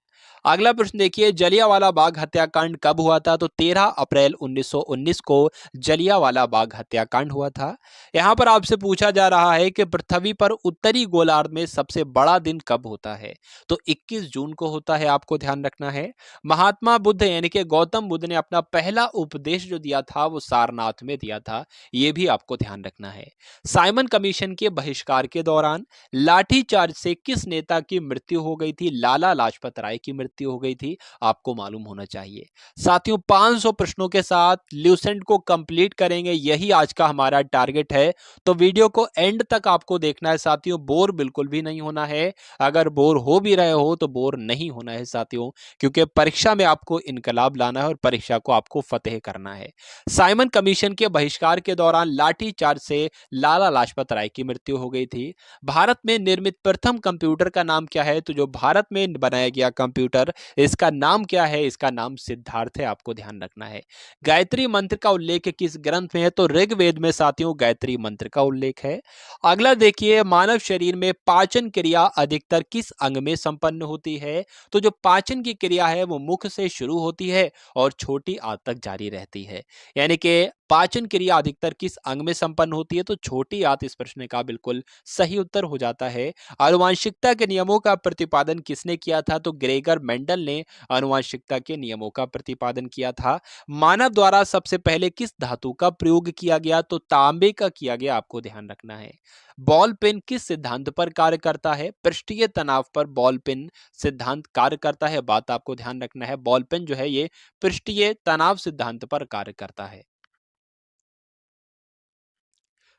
[SPEAKER 1] अगला प्रश्न देखिए, जलियांवाला बाग हत्याकांड कब हुआ था? तो 13 अप्रैल 1919 को जलियांवाला बाग हत्याकांड हुआ था। यहाँ पर आपसे पूछा जा रहा है कि पृथ्वी पर उत्तरी गोलार्ध में सबसे बड़ा दिन कब होता है? तो 21 जून को होता है, आपको ध्यान रखना है। महात्मा बुद्ध यानी कि गौतम बुद्ध ने अपना पहला उपदेश जो दिया था वो सारनाथ में दिया था, ये भी आपको ध्यान रखना है। साइमन कमीशन के बहिष्कार के दौरान लाठीचार्ज से किस नेता की मृत्यु हो गई थी? लाला लाजपत राय की मृत्यु हो गई थी, आपको मालूम होना चाहिए। साथियों 500 प्रश्नों के साथ ल्यूसेंट को कंप्लीट करेंगे, यही आज का हमारा टारगेट है। तो वीडियो को एंड तक आपको देखना है साथियों, बोर बिल्कुल भी नहीं होना है। अगर बोर हो भी रहे हो तो बोर नहीं होना है साथियों, क्योंकि परीक्षा में आपको इनकलाब लाना है और परीक्षा को आपको फतेह करना है। साइमन कमीशन के बहिष्कार के दौरान लाठीचार्ज से लाला लाजपत राय की मृत्यु हो गई थी। भारत में निर्मित प्रथम कंप्यूटर का नाम क्या है? तो जो भारत में बनाया गया कंप्यूटर, इसका नाम क्या है? इसका नाम सिद्धार्थ है, आपको ध्यान रखना है। गायत्री मंत्र का उल्लेख किस ग्रंथ में है? तो ऋग्वेद में साथियों गायत्री मंत्र का उल्लेख है। अगला देखिए, मानव शरीर में पाचन क्रिया अधिकतर किस अंग में संपन्न होती है? तो जो पाचन की क्रिया है वो मुख से शुरू होती है और छोटी आंत तक जारी रहती है, यानी कि पाचन क्रिया अधिकतर किस अंग में संपन्न होती है? तो छोटी आंत इस प्रश्न का बिल्कुल सही उत्तर हो जाता है। आनुवंशिकता के नियमों का प्रतिपादन किसने किया था? तो ग्रेगर मेंडल ने आनुवंशिकता के नियमों का प्रतिपादन किया था। मानव द्वारा सबसे पहले किस धातु का प्रयोग किया गया? तो तांबे का किया गया, आपको ध्यान रखना है। बॉल पेन किस सिद्धांत पर कार्य करता है? पृष्ठीय तनाव पर बॉल पेन सिद्धांत कार्य करता है, बात आपको ध्यान रखना है। बॉल पेन जो है ये पृष्ठीय तनाव सिद्धांत पर कार्य करता है।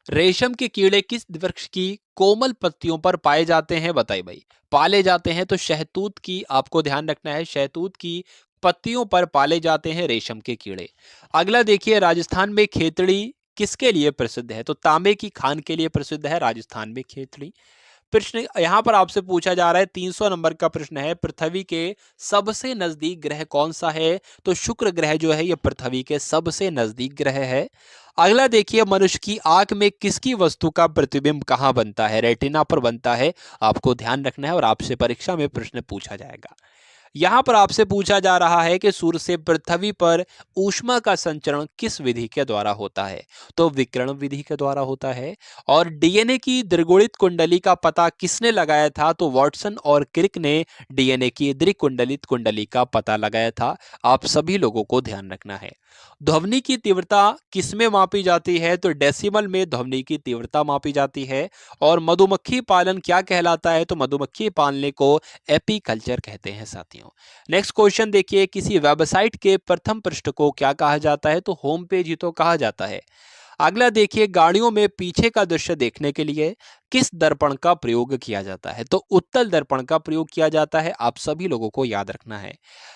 [SPEAKER 1] रेशम के कीड़े किस वृक्ष की कोमल पत्तियों पर पाए जाते हैं? बताइए भाई। पाले जाते हैं तो शहतूत की, आपको ध्यान रखना है, शहतूत की पत्तियों पर पाले जाते हैं रेशम के कीड़े। अगला देखिए, राजस्थान में खेतड़ी किसके लिए प्रसिद्ध है? तो तांबे की खान के लिए प्रसिद्ध है राजस्थान में खेतड़ी। प्रश्न यहां पर आपसे पूछा जा रहा है, 300 नंबर का प्रश्न है, पृथ्वी के सबसे नजदीक ग्रह कौन सा है? तो शुक्र ग्रह जो है ये पृथ्वी के सबसे नजदीक ग्रह है। अगला देखिए, मनुष्य की आंख में किसकी वस्तु का प्रतिबिंब कहां बनता है? रेटिना पर बनता है, आपको ध्यान रखना है और आपसे परीक्षा में प्रश्न पूछा जाएगा। यहां पर आपसे पूछा जा रहा है कि सूर्य से पृथ्वी पर ऊष्मा का संचरण किस विधि के द्वारा होता है? तो विकिरण विधि के द्वारा होता है। और डीएनए की द्विगुणित कुंडली का पता किसने लगाया था? तो वॉटसन और क्रिक ने डीएनए की द्विकुंडलित कुंडली का पता लगाया था, आप सभी लोगों को ध्यान रखना है। ध्वनि की तीव्रता किसमें मापी जाती है? तो डेसिमल में ध्वनि की तीव्रता मापी जाती है। और मधुमक्खी पालन क्या कहलाता है? तो मधुमक्खी पालने को एपीकल्चर कहते हैं साथियों। साथियों। नेक्स्ट क्वेश्चन देखिए, किसी वेबसाइट के प्रथम पृष्ठ को क्या कहा जाता है? तो होम पेज ही तो कहा जाता है। अगला देखिए, गाड़ियों में पीछे का दृश्य देखने के लिए किस दर्पण का प्रयोग किया जाता है? तो उत्तल दर्पण का प्रयोग किया जाता है, आप सभी लोगों को याद रखना है।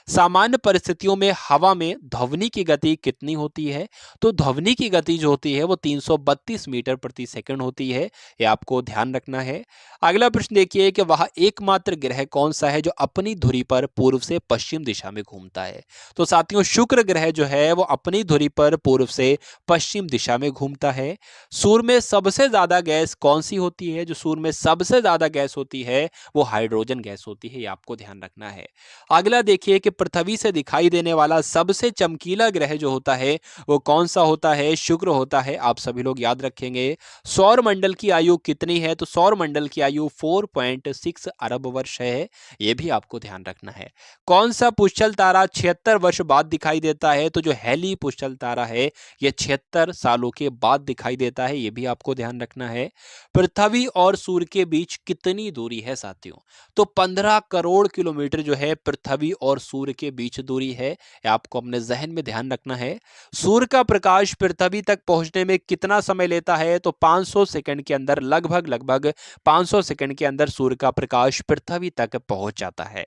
[SPEAKER 1] सामान्य परिस्थितियों में हवा में ध्वनि की गति कितनी होती है? तो ध्वनि की गति जो होती है वो 332 मीटर प्रति सेकंड होती है, ये आपको ध्यान रखना है। अगला प्रश्न देखिए कि वह एकमात्र ग्रह कौन सा है जो अपनी धुरी पर पूर्व से पश्चिम दिशा में घूमता है? तो साथियों, शुक्र ग्रह जो है वो अपनी धुरी पर पूर्व से पश्चिम दिशा में घूमता है। सूर्य में सबसे ज्यादा गैस कौन सी होती है? जो सूर्य में सबसे ज्यादा गैस होती है वो हाइड्रोजन गैस होती है, ये आपको ध्यान रखना है। अगला देखिए कि पृथ्वी से दिखाई देने वाला सबसे चमकीला ग्रह जो होता है वो कौन सा होता है? शुक्र होता है, आप सभी लोग याद रखेंगे। सौर मंडल की आयु कितनी है? तो सौर मंडल की आयु 4.6 अरब वर्ष है, ये भी आपको ध्यान रखना है। कौन सा पुष्कल तारा 76 वर्ष बाद दिखाई देता है? तो जो हेली पुष्कल तारा है ये 76 सालों के बाद दिखाई देता है, ये भी आपको ध्यान रखना है। पृथ्वी और सूर्य के बीच कितनी दूरी है साथियों? तो 15 करोड़ किलोमीटर जो है पृथ्वी और सूर्य के बीच दूरी है, ये आपको अपने जहन में ध्यान रखना है। सूर्य का प्रकाश पृथ्वी तक पहुंचने में कितना समय लेता है? तो 500 सेकंड के अंदर, लगभग 500 सेकंड के अंदर सूर्य का प्रकाश पृथ्वी तक पहुंच जाता है।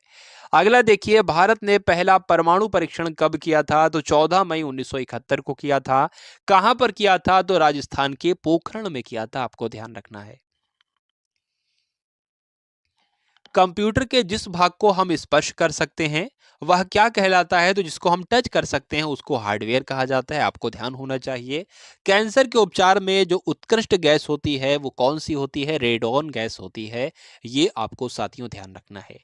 [SPEAKER 1] अगला देखिए, भारत ने पहला परमाणु परीक्षण कब किया था? तो 14 मई 1971 को किया था। कहां पर किया था? तो राजस्थान के पोखरण में किया था, आपको ध्यान रखना है। कंप्यूटर के जिस भाग को हम स्पर्श कर सकते हैं वह क्या कहलाता है? तो जिसको हम टच कर सकते हैं उसको हार्डवेयर कहा जाता है, आपको ध्यान होना चाहिए। कैंसर के उपचार में जो उत्कृष्ट गैस होती है वो कौन सी होती है? रेडॉन गैस होती है, ये आपको साथियों ध्यान रखना है।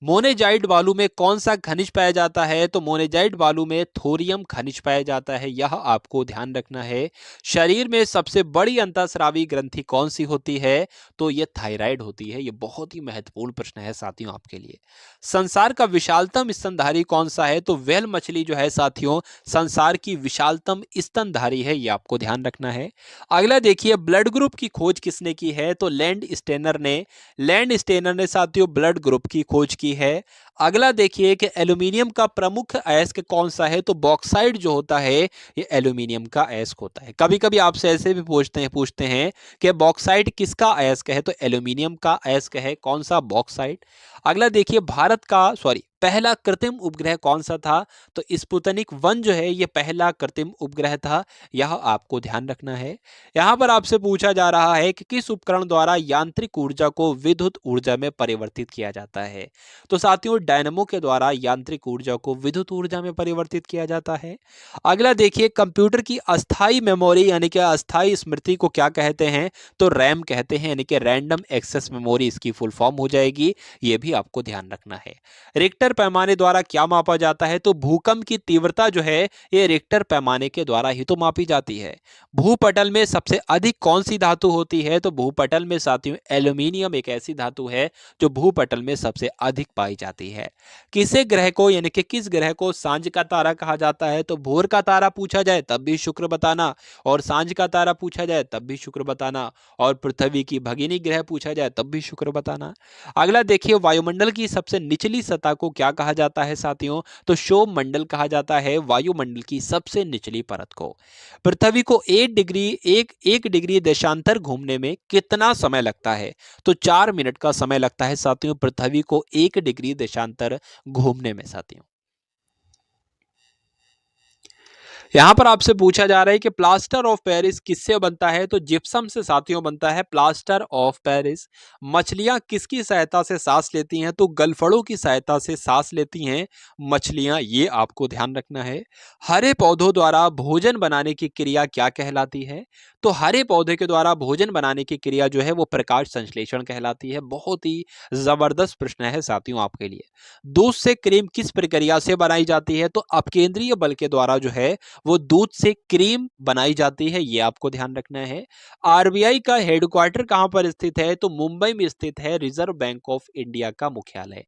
[SPEAKER 1] मोनेजाइट बालू में कौन सा खनिज पाया जाता है? तो मोनेजाइट बालू में थोरियम खनिज पाया जाता है, यह आपको ध्यान रखना है। शरीर में सबसे बड़ी अंतःस्रावी ग्रंथि कौन सी होती है? तो यह थायराइड होती है, यह बहुत ही महत्वपूर्ण प्रश्न है साथियों आपके लिए। संसार का विशालतम स्तनधारी कौन सा है? तो व्हेल मछली जो है साथियों संसार की विशालतम स्तनधारी है, यह आपको ध्यान रखना है। अगला देखिए, ब्लड ग्रुप की खोज किसने की है? तो लैंड स्टेनर ने साथियों ब्लड ग्रुप की खोज की है। अगला देखिए कि एल्यूमिनियम का प्रमुख अयस्क कौन सा है? तो बॉक्साइट जो होता है ये एल्यूमिनियम का अयस्क होता है। कभी कभी आपसे ऐसे भी पूछते हैं कि बॉक्साइट किसका अयस्क है? तो एल्यूमिनियम का अयस्क है, कौन सा? बॉक्साइट। अगला देखिए, पहला कृत्रिम उपग्रह कौन सा था? तो स्पुतनिक 1 जो है ये पहला कृत्रिम उपग्रह था, यह आपको ध्यान रखना है। यहां पर आपसे पूछा जा रहा है कि किस उपकरण द्वारा यांत्रिक ऊर्जा को विद्युत ऊर्जा में परिवर्तित किया जाता है? तो साथियों, डायनमो के द्वारा यांत्रिक ऊर्जा को विद्युत ऊर्जा में परिवर्तित किया जाता है। अगला देखिए, कंप्यूटर की अस्थाई मेमोरी यानी कि अस्थाई स्मृति को क्या कहते हैं? तो रैम कहते हैं, यानी कि रैंडम एक्सेस मेमोरी इसकी फुल फॉर्म हो जाएगी, यह भी आपको ध्यान रखना है। रिक्टर पैमाने द्वारा क्या मापा जाता है? तो भूकंप की तीव्रता जो है ये रिक्टर पैमाने के द्वारा ही तो मापी जाती है। भूपटल में सबसे अधिक कौन सी धातु होती है? तो भूपटल में साथियों एल्यूमिनियम एक ऐसी धातु है जो भूपटल में सबसे अधिक पाई जाती है। किसे ग्रह को यानी कि किस ग्रह को सांझ का तारा कहा जाता है? तो भोर का तारा पूछा जाए तब भी शुक्र बताना, और सांझ का तारा पूछा जाए तब भी शुक्र बताना, और पृथ्वी की भगिनी ग्रह पूछा जाए तब भी शुक्र बताना। अगला देखिए, वायुमंडल की सबसे निचली सतह को क्या कहा जाता है साथियों? तो क्षोभ मंडल कहा जाता है वायुमंडल की सबसे निचली परत को। पृथ्वी को 1 डिग्री देशांतर घूमने में कितना समय लगता है? तो 4 मिनट का समय लगता है साथियों पृथ्वी को 1 डिग्री देशांतर घूमने में साथियों। यहां पर आपसे पूछा जा रहा है कि प्लास्टर ऑफ पेरिस किससे बनता है? तो जिप्सम से साथियों बनता है प्लास्टर ऑफ पेरिस। मछलियां किसकी सहायता से सांस लेती हैं? तो गलफड़ों की सहायता से सांस लेती हैं मछलियां, ये आपको ध्यान रखना है। हरे पौधों द्वारा भोजन बनाने की क्रिया क्या कहलाती है? तो हरे पौधे के द्वारा भोजन बनाने की क्रिया जो है वो प्रकाश संश्लेषण कहलाती है। बहुत ही जबरदस्त प्रश्न है साथियों आपके लिए। दूध से क्रीम किस प्रक्रिया से बनाई जाती है? तो अपकेंद्रीय बल के द्वारा जो है वो दूध से क्रीम बनाई जाती है, ये आपको ध्यान रखना है। आरबीआई का हेडक्वार्टर कहां पर स्थित है? तो मुंबई में स्थित है रिजर्व बैंक ऑफ इंडिया का मुख्यालय।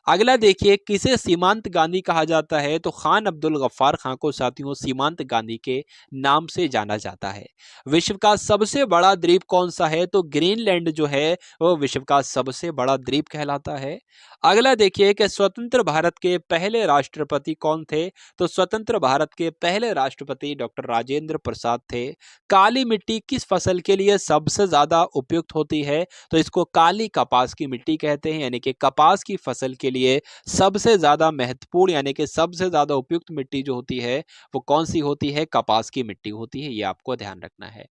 [SPEAKER 1] अगला देखिए, किसे सीमांत गांधी कहा जाता है? तो खान अब्दुल गफ्फार खां को साथियों सीमांत गांधी के नाम से जाना जाता है। विश्व का सबसे बड़ा द्वीप कौन सा है? तो ग्रीनलैंड जो है वो विश्व का सबसे बड़ा द्वीप कहलाता है। अगला देखिए कि स्वतंत्र भारत के पहले राष्ट्रपति कौन थे? तो स्वतंत्र भारत के पहले राष्ट्रपति डॉक्टर राजेंद्र प्रसाद थे। काली मिट्टी किस फसल के लिए सबसे ज्यादा उपयुक्त होती है? तो इसको काली कपास की मिट्टी कहते हैं, यानी कि कपास की फसल के लिए सबसे ज्यादा महत्वपूर्ण यानी कि सबसे ज्यादा उपयुक्त मिट्टी जो होती है वो कौन सी होती है? कपास की मिट्टी होती है। ये आपको ध्यान रखना है।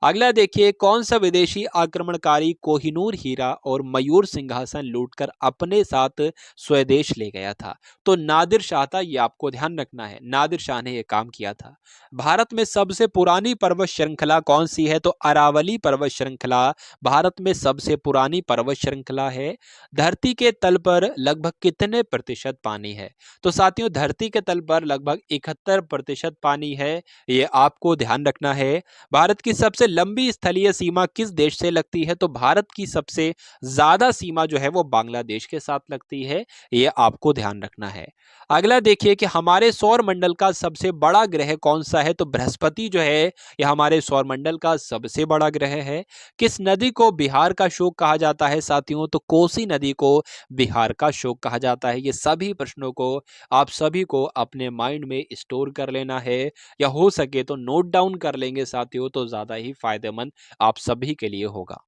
[SPEAKER 1] अगला देखिए, कौन सा विदेशी आक्रमणकारी कोहिनूर हीरा और मयूर सिंहासन लूटकर अपने साथ स्वदेश ले गया था? तो नादिर शाह था। ये आपको ध्यान रखना है, नादिर शाह ने यह काम किया था। भारत में सबसे पुरानी पर्वत श्रृंखला कौन सी है? तो अरावली पर्वत श्रृंखला भारत में सबसे पुरानी पर्वत श्रृंखला है। धरती के तल पर लगभग कितने प्रतिशत पानी है? तो साथियों, धरती के तल पर लगभग 71% पानी है। ये आपको ध्यान रखना है। भारत की सबसे लंबी स्थलीय सीमा किस देश से लगती है? तो भारत की सबसे ज्यादा सीमा जो है वो बांग्लादेश के साथ लगती है। ये आपको ध्यान रखना है। अगला देखिए कि हमारे सौर मंडल का सबसे बड़ा ग्रह कौन सा है? तो बृहस्पति जो है ये हमारे सौर मंडल का सबसे बड़ा ग्रह है। किस नदी को बिहार का शोक कहा जाता है साथियों? तो कोसी नदी को बिहार का शोक कहा जाता है। ये सभी प्रश्नों को आप सभी को अपने माइंड में स्टोर कर लेना है, या हो सके तो नोट डाउन कर लेंगे साथियों, तो ज्यादा ही फायदेमंद आप सभी के लिए होगा।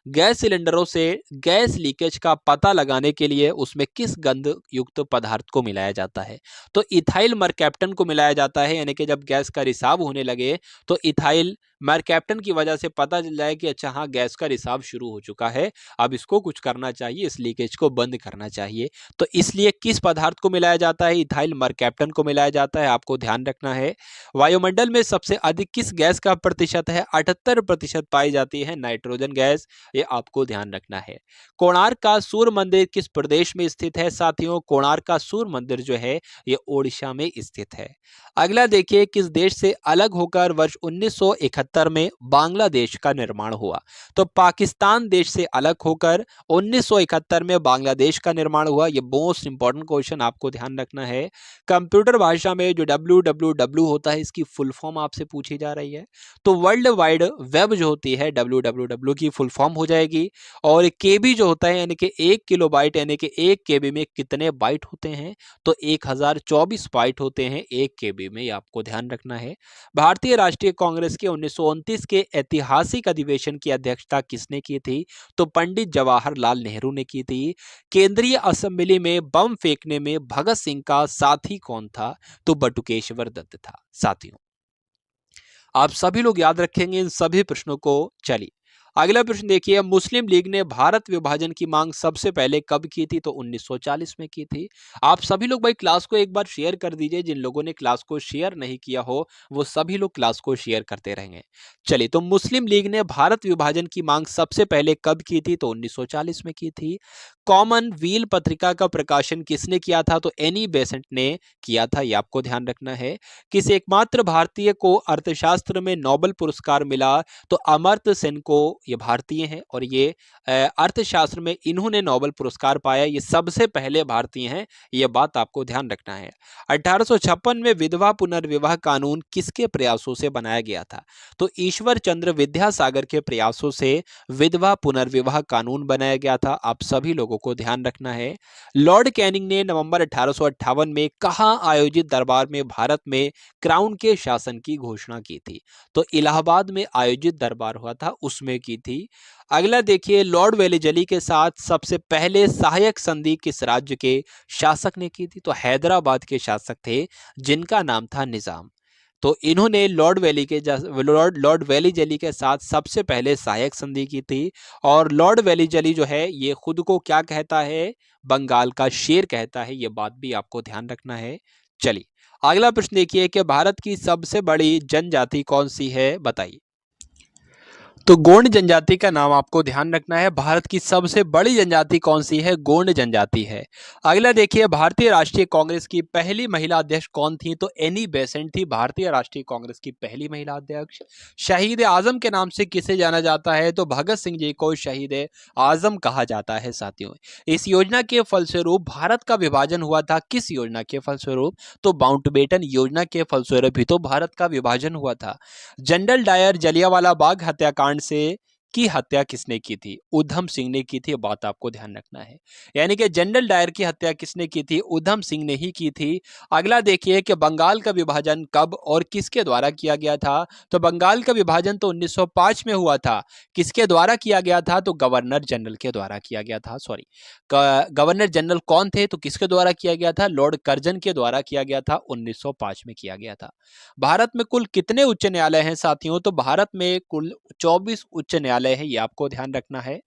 [SPEAKER 1] गैस सिलेंडरों से गैस लीकेज का पता लगाने के लिए उसमें किस गंध युक्त पदार्थ को मिलाया जाता है? तो इथाइल मरकैप्टन को मिलाया जाता है, यानी कि जब गैस का रिसाव होने लगे तो इथाइल मरकैप्टन की वजह से पता चल जाए कि अच्छा हाँ, गैस का रिसाव शुरू हो चुका है, अब इसको कुछ करना चाहिए, इस लीकेज को बंद करना चाहिए। तो इसलिए किस पदार्थ को मिलाया जाता है? इथाइल मरकैप्टन को मिलाया जाता है। आपको ध्यान रखना है। वायुमंडल में सबसे अधिक किस गैस का प्रतिशत है? 78% पाई जाती है नाइट्रोजन गैस। ये आपको ध्यान रखना है। कोणार्क का सूर्य मंदिर किस प्रदेश में स्थित है साथियों? कोणार्क का सूर्य मंदिर जो है ये ओडिशा में स्थित है। अगला देखिए, किस देश से अलग होकर वर्ष 1971 में बांग्लादेश का निर्माण हुआ? तो पाकिस्तान देश से अलग होकर 1971 में बांग्लादेश का निर्माण हुआ। ये मोस्ट इंपॉर्टेंट क्वेश्चन आपको ध्यान रखना है। कंप्यूटर भाषा में जो www होता है इसकी फुल फॉर्म आपसे पूछी जा रही है। तो वर्ल्ड वाइड वेब जो होती है www की फुल फॉर्म हो जाएगी। और केबी जो होता है यानी कि 1 किलोबाइट यानी कि 1 केबी में कितने बाइट होते हैं? तो 1024 बाइट होते हैं 1 केबी में। ये आपको ध्यान रखना है। भारतीय राष्ट्रीय कांग्रेस के 1929 के ऐतिहासिक अधिवेशन की अध्यक्षता किसने की थी? तो पंडित जवाहरलाल नेहरू ने की थी। केंद्रीय असेंबली में बम फेंकने में भगत सिंह का साथी कौन था? तो बटुकेश्वर दत्त था। साथियों, आप सभी लोग याद रखेंगे इन सभी प्रश्नों को। चलिए अगला प्रश्न देखिए, मुस्लिम लीग ने भारत विभाजन की मांग सबसे पहले कब की थी? तो 1940 में की थी। आप सभी लोग भाई क्लास को एक बार शेयर कर दीजिए। जिन लोगों ने क्लास को शेयर नहीं किया हो वो सभी लोग क्लास को शेयर करते रहेंगे। चलिए, तो मुस्लिम लीग ने भारत विभाजन की मांग सबसे पहले कब की थी? तो 1940 में की थी। कॉमन व्हील पत्रिका का प्रकाशन किसने किया था? तो एनी बेसेंट ने किया था। ये आपको ध्यान रखना है। किस एकमात्र भारतीय को अर्थशास्त्र में नोबेल पुरस्कार मिला? तो अमर्त्य सेन को। ये भारतीय हैं और ये अर्थशास्त्र में इन्होंने नोबेल पुरस्कार पाया। ये सबसे पहले भारतीय हैं। ये बात आपको ध्यान रखना है। 1856 में विधवा पुनर्विवाह कानून किसके प्रयासों से बनाया गया था? तो ईश्वर चंद्र विद्यासागर के प्रयासों से विधवा पुनर्विवाह कानून बनाया गया था। आप सभी लोगों को ध्यान रखना है। लॉर्ड कैनिंग ने नवंबर 1858 में कहां आयोजित दरबार में भारत में क्राउन के शासन की घोषणा की थी? तो इलाहाबाद में आयोजित दरबार हुआ था उसमें की थी। अगला देखिए, लॉर्ड वेलेजली के साथ सबसे पहले सहायक संधि किस राज्य के शासक ने की थी? तो हैदराबाद के शासक थे जिनका नाम था निजाम। तो इन्होंने लॉर्ड वेलीजली के साथ सबसे पहले सहायक संधि की थी। और लॉर्ड वेलीजली जो है ये खुद को क्या कहता है? बंगाल का शेर कहता है। ये बात भी आपको ध्यान रखना है। चलिए अगला प्रश्न देखिए कि भारत की सबसे बड़ी जनजाति कौन सी है? बताइए। तो गोंड जनजाति का नाम आपको ध्यान रखना है। भारत की सबसे बड़ी जनजाति कौन सी है? गोंड जनजाति है। अगला देखिए, भारतीय राष्ट्रीय कांग्रेस की पहली महिला अध्यक्ष कौन थी? तो एनी बेसेंट थी भारतीय राष्ट्रीय कांग्रेस की पहली महिला अध्यक्ष। शहीद आजम के नाम से किसे जाना जाता है? तो भगत सिंह जी को शहीद आजम कहा जाता है साथियों। इस योजना के फलस्वरूप भारत का विभाजन हुआ था। किस योजना के फलस्वरूप? तो माउंटबेटन योजना के फलस्वरूप ही तो भारत का विभाजन हुआ था। जनरल डायर जलियांवाला बाग हत्याकांड से की हत्या किसने की थी? उधम सिंह ने की थी। बात आपको ध्यान रखना है। यानी कि जनरल डायर की हत्या किसने की थी? उधम सिंह ने ही की थी। अगला देखिए कि बंगाल का विभाजन कब और किसके द्वारा किया गया था? तो बंगाल का विभाजन तो 1905 में हुआ था। किसके द्वारा किया गया था? तो गवर्नर जनरल के द्वारा किया गया था। सॉरी, गवर्नर जनरल कौन थे? तो किसके द्वारा किया गया था? लॉर्ड कर्जन के द्वारा किया गया था। 1905 में किया गया था। भारत में कुल कितने उच्च न्यायालय हैं साथियों? तो भारत में कुल 24 उच्च न्यायालय हैं, ये आपको ध्यान रखना है।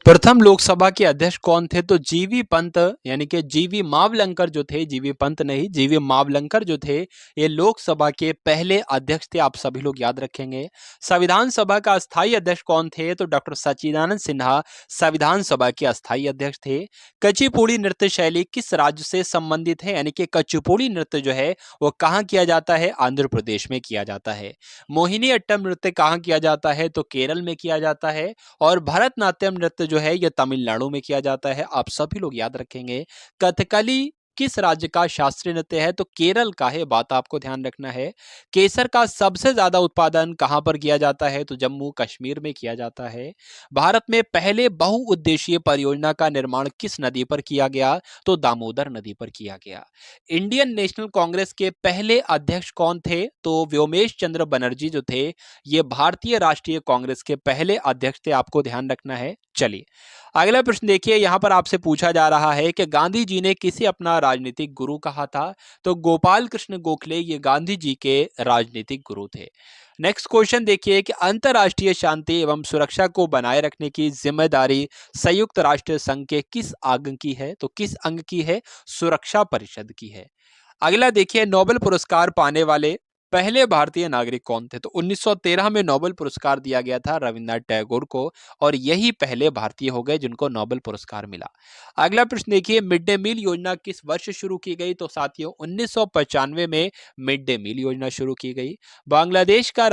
[SPEAKER 1] प्रथम लोकसभा के अध्यक्ष कौन थे? तो जीवी पंत, यानी कि जीवी मावलंकर जो थे, जीवी पंत नहीं, जीवी मावलंकर जो थे, ये लोकसभा के पहले अध्यक्ष थे। आप सभी लोग याद रखेंगे। संविधान सभा का अस्थायी अध्यक्ष कौन थे? तो डॉक्टर सच्चिदानंद सिन्हा संविधान सभा के अस्थायी अध्यक्ष थे। कुचिपुड़ी नृत्य शैली किस राज्य से संबंधित है? यानी कि कुचिपुड़ी नृत्य जो है वो कहाँ किया जाता है? आंध्र प्रदेश में किया जाता है। मोहिनी अट्टम नृत्य कहाँ किया जाता है? तो केरल में किया जाता है। और भरतनाट्यम नृत्य जो है यह तमिलनाडु में किया जाता है। आप सभी लोग याद रखेंगे। कथकली किस राज्य का शास्त्रीय नृत्य है? तो केरल का है। बात आपको ध्यान रखना है। केसर का सबसे ज्यादा उत्पादन कहां पर किया जाता है? तो जम्मू कश्मीर में किया जाता है। भारत में पहले बहुउद्देशीय परियोजना का निर्माण किस नदी पर किया गया? तो दामोदर नदी पर किया गया। इंडियन नेशनल कांग्रेस के पहले अध्यक्ष कौन थे? तो व्योमेश चंद्र बनर्जी जो थे, ये भारतीय राष्ट्रीय कांग्रेस के पहले अध्यक्ष थे। आपको ध्यान रखना है। चलिए अगला प्रश्न देखिए, यहां पर आपसे पूछा जा रहा है कि गांधी जी ने किसे अपना राजनीतिक गुरु कहा था? तो गोपाल कृष्ण गोखले ये गांधी जी के राजनीतिक गुरु थे। नेक्स्ट क्वेश्चन देखिए कि अंतर्राष्ट्रीय शांति एवं सुरक्षा को बनाए रखने की जिम्मेदारी संयुक्त राष्ट्र संघ के किस अंग की है? तो किस अंग की है? सुरक्षा परिषद की है। अगला देखिए, नोबेल पुरस्कार पाने वाले पहले भारतीय नागरिक कौन थे? तो 1913 में नोबेल पुरस्कार दिया गया था रविन्द्रनाथ टैगोर को, और यही पहले भारतीय हो गए जिनको नोबेल पुरस्कार मिला। अगला प्रश्न देखिए, मिड डे मील योजना किस वर्ष शुरू की गई? तो साथियों 1995 में मिड डे मील योजना शुरू की गई। बांग्लादेश का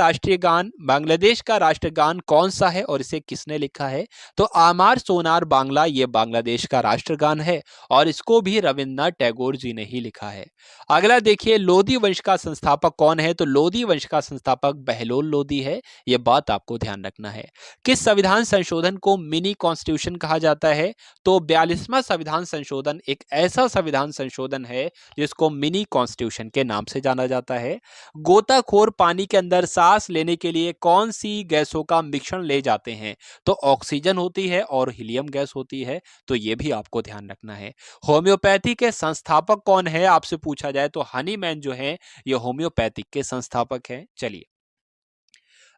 [SPEAKER 1] राष्ट्रगान कौन सा है और इसे किसने लिखा है? तो आमार सोनार बांग्ला ये बांग्लादेश का राष्ट्रगान है, और इसको भी रविन्द्रनाथ टैगोर जी ने ही लिखा है। अगला देखिए, लोधी वंश का संस्थापक कौन है? तो लोधी वंश का संस्थापक बहलोल लोधी है। यह बात आपको ध्यान रखना है। किस संविधान संशोधन को मिनी कॉन्स्टिट्यूशन कहा जाता है? तो 42वां संविधान संशोधन एक ऐसा संविधान संशोधन है जिसको मिनी कॉन्स्टिट्यूशन के नाम से जाना जाता है। गोताखोर पानी के अंदर सांस लेने के लिए कौन सी गैसों का मिश्रण ले जाते हैं? तो ऑक्सीजन होती है और हीलियम गैस होती है। तो यह भी आपको ध्यान रखना है। होम्योपैथी के संस्थापक कौन है? आपसे पूछा जाए तो हनीमैन जो है ये होम्योपैथिक के संस्थापक हैं। चलिए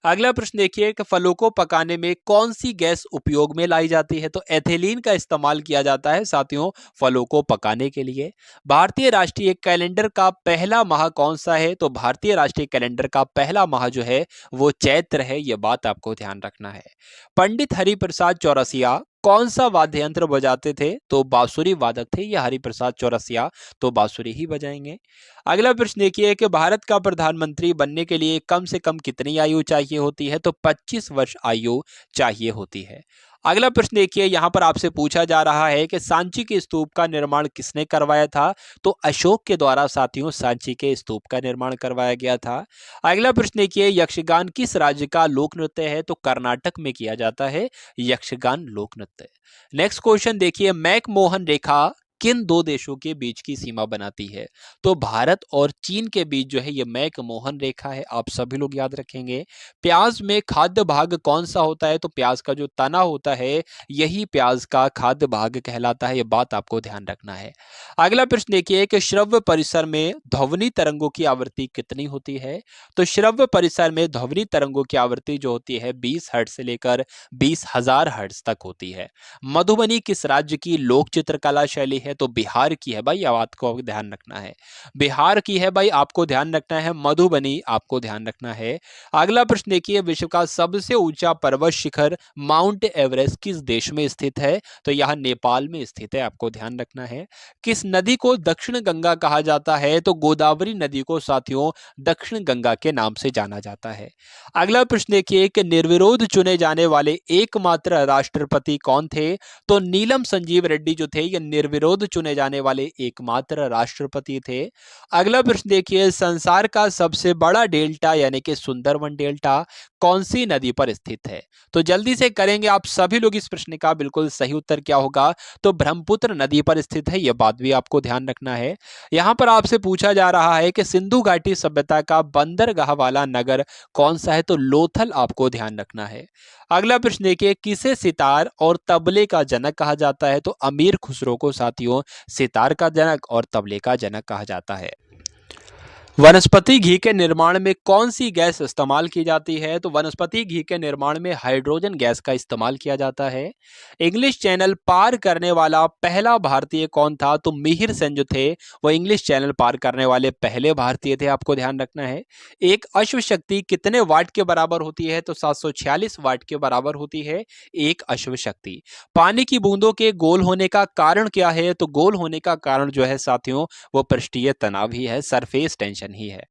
[SPEAKER 1] अगला प्रश्न देखिए कि फलों को पकाने में कौन सी गैस उपयोग में लाई जाती है? तो एथिलीन का इस्तेमाल किया जाता है साथियों फलों को पकाने के लिए। भारतीय राष्ट्रीय कैलेंडर का पहला माह कौन सा है? तो भारतीय राष्ट्रीय कैलेंडर का पहला माह जो है वो चैत्र है। यह बात आपको ध्यान रखना है। पंडित हरिप्रसाद चौरसिया कौन सा वाद्य यंत्र बजाते थे? तो बांसुरी वादक थे ये हरिप्रसाद चौरसिया, तो बांसुरी ही बजाएंगे। अगला प्रश्न देखिए कि भारत का प्रधानमंत्री बनने के लिए कम से कम कितनी आयु चाहिए होती है? तो 25 वर्ष आयु चाहिए होती है। अगला प्रश्न देखिए, यहां पर आपसे पूछा जा रहा है कि सांची के स्तूप का निर्माण किसने करवाया था? तो अशोक के द्वारा साथियों सांची के स्तूप का निर्माण करवाया गया था। अगला प्रश्न देखिए, यक्षगान किस राज्य का लोक नृत्य है? तो कर्नाटक में किया जाता है यक्षगान लोक नृत्य। नेक्स्ट क्वेश्चन देखिए, मैकमोहन रेखा किन दो देशों के बीच की सीमा बनाती है? तो भारत और चीन के बीच जो है ये मैकमोहन रेखा है। आप सभी लोग याद रखेंगे। प्याज में खाद्य भाग कौन सा होता है? तो प्याज का जो तना होता है यही प्याज का खाद्य भाग कहलाता है। ये बात आपको ध्यान रखना है। अगला प्रश्न देखिए कि श्रव्य परिसर में ध्वनि तरंगों की आवृत्ति कितनी होती है? तो श्रव्य परिसर में ध्वनि तरंगों की आवृत्ति जो होती है 20 हर्ट्ज से लेकर 20,000 हर्ट्ज तक होती है। मधुबनी किस राज्य की लोक चित्रकला शैली है? है तो बिहार की है भाई, यह बात को ध्यान रखना है। बिहार की है भाई, आपको ध्यान रखना है। मधुबनी आपको ध्यान रखना है। अगला प्रश्न देखिए, विश्व का सबसे ऊंचा पर्वत शिखर माउंट एवरेस्ट किस देश में स्थित है? तो यह नेपाल में स्थित है, आपको ध्यान रखना है। किस नदी को दक्षिण गंगा कहा जाता है? तो गोदावरी नदी को साथियों दक्षिण गंगा के नाम से जाना जाता है। अगला प्रश्न देखिए कि निर्विरोध चुने जाने वाले एकमात्र राष्ट्रपति कौन थे? तो नीलम संजीव रेड्डी जो थे, ये निर्विरोध चुने जाने वाले एकमात्र राष्ट्रपति थे। अगला प्रश्न देखिए, संसार का सबसे बड़ा डेल्टा यानी कि सुंदरवन डेल्टा कौन सी नदी पर स्थित है? तो जल्दी से करेंगे आप सभी लोग इस प्रश्न का। बिल्कुल सही उत्तर क्या होगा? तो ब्रह्मपुत्र नदी पर स्थित है, यह बात भी आपको ध्यान रखना है। यहां पर आपसे पूछा जा रहा है कि सिंधु घाटी सभ्यता का बंदरगाह वाला नगर कौन सा है? तो लोथल आपको ध्यान रखना है। अगला प्रश्न देखिए, किसे सितार और तबले का जनक कहा जाता है? तो अमीर खुसरो को साथियों सितार का जनक और तबले का जनक कहा जाता है। वनस्पति घी के निर्माण में कौन सी गैस इस्तेमाल की जाती है? तो वनस्पति घी के निर्माण में हाइड्रोजन गैस का इस्तेमाल किया जाता है। इंग्लिश चैनल पार करने वाला पहला भारतीय कौन था? तो मिहिर सेन जो थे वो इंग्लिश चैनल पार करने वाले पहले भारतीय थे, आपको ध्यान रखना है। एक अश्व शक्ति कितने वाट के बराबर होती है? तो 746 वाट के बराबर होती है एक अश्व शक्ति। पानी की बूंदों के गोल होने का कारण क्या है? तो गोल होने का कारण जो है साथियों वो पृष्ठीय तनाव ही है, सरफेस टेंशन ही है।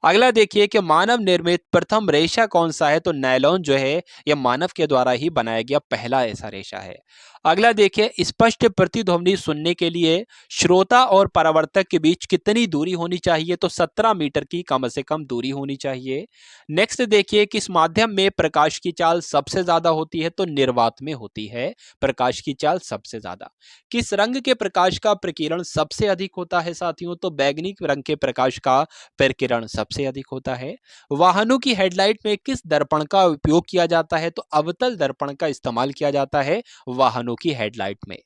[SPEAKER 1] अगला देखिए कि मानव निर्मित प्रथम रेशा कौन सा है? तो नायलॉन जो है यह मानव के द्वारा ही बनाया गया पहला ऐसा रेशा है। अगला देखिए, स्पष्ट प्रतिध्वनि सुनने के लिए श्रोता और परावर्तक के बीच कितनी दूरी होनी चाहिए? तो 17 मीटर की कम से कम दूरी होनी चाहिए। नेक्स्ट देखिए, किस माध्यम में प्रकाश की चाल सबसे ज्यादा होती है? तो निर्वात में होती है प्रकाश की चाल सबसे ज्यादा। किस रंग के प्रकाश का प्रकीर्णन सबसे अधिक होता है साथियों? तो बैगनी रंग के प्रकाश का प्रकीर्णन सबसे अधिक होता है। वाहनों की हेडलाइट में किस दर्पण का उपयोग किया जाता है? तो अवतल दर्पण का इस्तेमाल किया जाता है वाहनों की हेडलाइट में।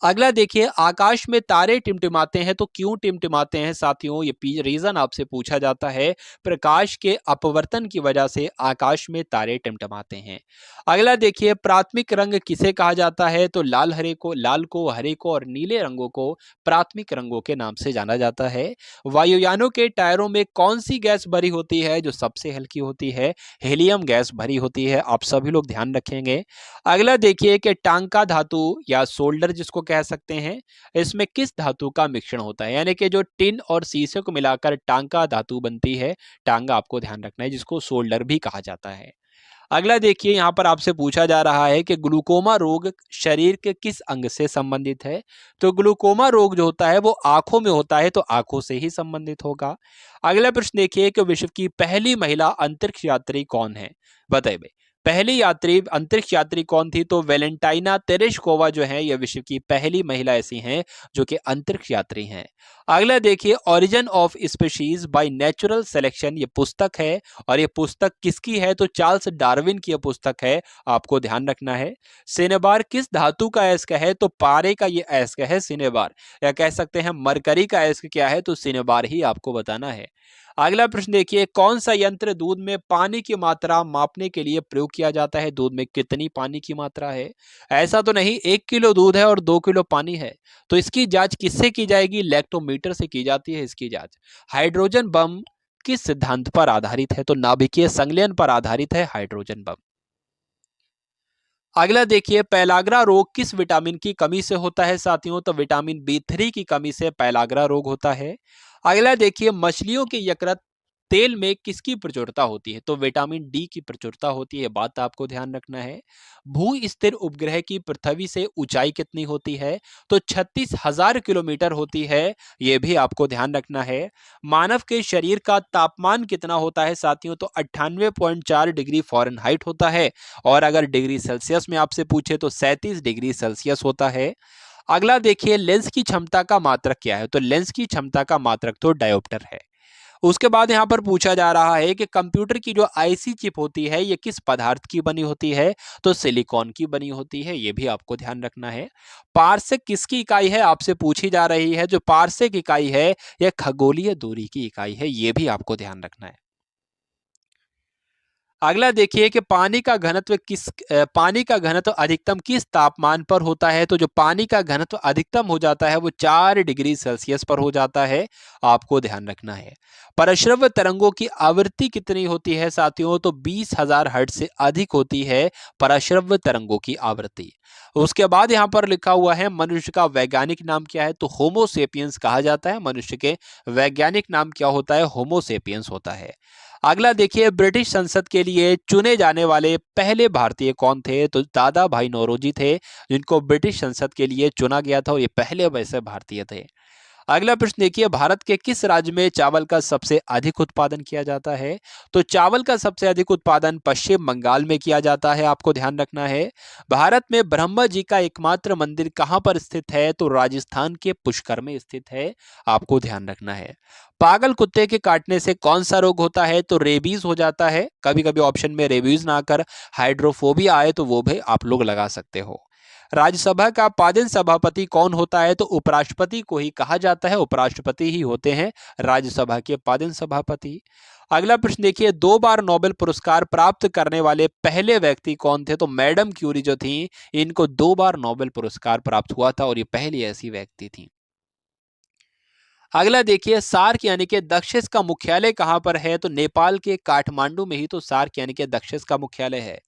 [SPEAKER 1] अगला देखिए, आकाश में तारे टिमटिमाते हैं तो क्यों टिमटिमाते हैं साथियों? ये रीजन आपसे पूछा जाता है। प्रकाश के अपवर्तन की वजह से आकाश में तारे टिमटिमाते हैं। अगला देखिए, प्राथमिक रंग किसे कहा जाता है? तो लाल को, हरे को और नीले रंगों को प्राथमिक रंगों के नाम से जाना जाता है। वायुयानों के टायरों में कौन सी गैस भरी होती है जो सबसे हल्की होती है? हीलियम गैस भरी होती है, आप सभी लोग ध्यान रखेंगे। अगला देखिए कि टांका धातु या सोल्डर जिसको कह सकते हैं, इसमें किस धातु का मिश्रण होता है? यानी कि जो टिन और शीशे को मिलाकर टांका धातु बनती है, टांगा आपको ध्यान रखना है, जिसको सोल्डर भी कहा जाता है। अगला देखिए, यहाँ पर आपसे पूछा जा रहा है कि ग्लूकोमा रोग शरीर के किस अंग से संबंधित है? तो ग्लूकोमा रोग जो होता है वो आंखों में होता है, तो आंखों से ही संबंधित होगा। अगला प्रश्न देखिए कि विश्व की पहली महिला अंतरिक्ष यात्री कौन है? बताइए, पहली यात्री अंतरिक्ष यात्री कौन थी? तो वेलेंटाइना तेरेश्कोवा जो है, ये विश्व की पहली महिला ऐसी हैं जो कि अंतरिक्ष यात्री हैं। अगला देखिए, origin of species by natural selection, ये पुस्तक है और ये पुस्तक किसकी है? तो चार्ल्स डार्विन की ये पुस्तक है, आपको ध्यान रखना है। सिनेबार किस धातु का अयस्क है? तो पारे का ये अयस्क है सिनेबार, या कह सकते हैं मरकरी का अयस्क क्या है? तो सिनेबार ही आपको बताना है। अगला प्रश्न देखिए, कौन सा यंत्र दूध में पानी की मात्रा मापने के लिए प्रयोग किया जाता है? दूध में कितनी पानी की मात्रा है? ऐसा तो नहीं 1 किलो दूध है और 2 किलो पानी है, तो इसकी जांच किससे की जाएगी? लैक्टोमीटर से की जाती है इसकी जांच। हाइड्रोजन बम किस सिद्धांत पर आधारित है? तो नाभिकीय संलयन पर आधारित है हाइड्रोजन बम। अगला देखिए, पैलाग्रा रोग किस विटामिन की कमी से होता है साथियों? तो विटामिन बी3 की कमी से पैलाग्रा रोग होता है। अगला देखिए, मछलियों के यकृत तेल में किसकी प्रचुरता होती है? तो विटामिन डी की प्रचुरता होती है, बात आपको ध्यान रखना है। भू स्थिर उपग्रह की पृथ्वी से ऊंचाई कितनी होती है? तो 36,000 किलोमीटर होती है, यह भी आपको ध्यान रखना है। मानव के शरीर का तापमान कितना होता है साथियों? तो 98.4 डिग्री फ़ारेनहाइट होता है, और अगर डिग्री सेल्सियस में आपसे पूछे तो 37 डिग्री सेल्सियस होता है। अगला देखिए, लेंस की क्षमता का मात्रक क्या है? तो लेंस की क्षमता का मात्रक तो डायोप्टर है। उसके बाद यहाँ पर पूछा जा रहा है कि कंप्यूटर की जो आईसी चिप होती है ये किस पदार्थ की बनी होती है? तो सिलिकॉन की बनी होती है, ये भी आपको ध्यान रखना है। पारसेक किसकी इकाई है? आपसे पूछी जा रही है। जो पारसेक इकाई है यह खगोलीय दूरी की इकाई है, ये भी आपको ध्यान रखना है। अगला देखिए कि पानी का घनत्व अधिकतम किस तापमान पर होता है। तो जो पानी का घनत्व अधिकतम हो जाता है वो 4 डिग्री सेल्सियस पर हो जाता है, आपको ध्यान रखना है। परश्रव्य तरंगों की आवृत्ति कितनी होती है साथियों। तो 20,000 हर्ट्ज से अधिक होती है परश्रव्य तरंगों की आवृत्ति। उसके बाद यहाँ पर लिखा हुआ है मनुष्य का वैज्ञानिक नाम क्या है। तो होमोसेपियंस कहा जाता है। मनुष्य के वैज्ञानिक नाम क्या होता है, होमोसेपियंस होता है। अगला देखिए, ब्रिटिश संसद के लिए चुने जाने वाले पहले भारतीय कौन थे। तो दादा भाई नौरोजी थे, जिनको ब्रिटिश संसद के लिए चुना गया था और ये पहले वैसे भारतीय थे। अगला प्रश्न देखिए, भारत के किस राज्य में चावल का सबसे अधिक उत्पादन किया जाता है। तो चावल का सबसे अधिक उत्पादन पश्चिम बंगाल में किया जाता है, आपको ध्यान रखना है। भारत में ब्रह्मा जी का एकमात्र मंदिर कहां पर स्थित है। तो राजस्थान के पुष्कर में स्थित है, आपको ध्यान रखना है। पागल कुत्ते के काटने से कौन सा रोग होता है। तो रेबीज हो जाता है। कभी कभी ऑप्शन में रेबीज ना कर हाइड्रोफोबिया आए तो वो भी आप लोग लगा सकते हो। राज्यसभा का पादन सभापति कौन होता है। तो उपराष्ट्रपति को ही कहा जाता है, उपराष्ट्रपति ही होते हैं राज्यसभा के पादन सभापति। अगला प्रश्न देखिए, 2 बार नोबेल पुरस्कार प्राप्त करने वाले पहले व्यक्ति कौन थे। तो मैडम क्यूरी जो थी, इनको 2 बार नोबेल पुरस्कार प्राप्त हुआ था और ये पहली ऐसी व्यक्ति थी। अगला देखिए, सार्क यानी कि दक्षिण का मुख्यालय कहां पर है। तो नेपाल के काठमांडू में ही तो सार्क यानी कि दक्षिण का मुख्यालय है।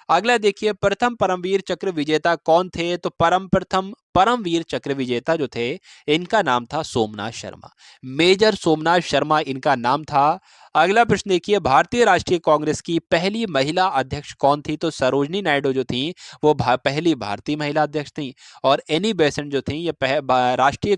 [SPEAKER 1] अगला देखिए, प्रथम परमवीर चक्र विजेता कौन थे। तो प्रथम परमवीर चक्र विजेता जो थे, इनका नाम था सोमनाथ शर्मा। मेजर सोमनाथ शर्मा इनका नाम था। अगला प्रश्न देखिए, भारतीय राष्ट्रीय कांग्रेस की पहली महिला अध्यक्ष कौन थी। तो सरोजनी नायडू जो थी, वो पहली भारतीय महिला अध्यक्ष थी। और एनी बेसेंट जो थी, ये भारतीय राष्ट्रीय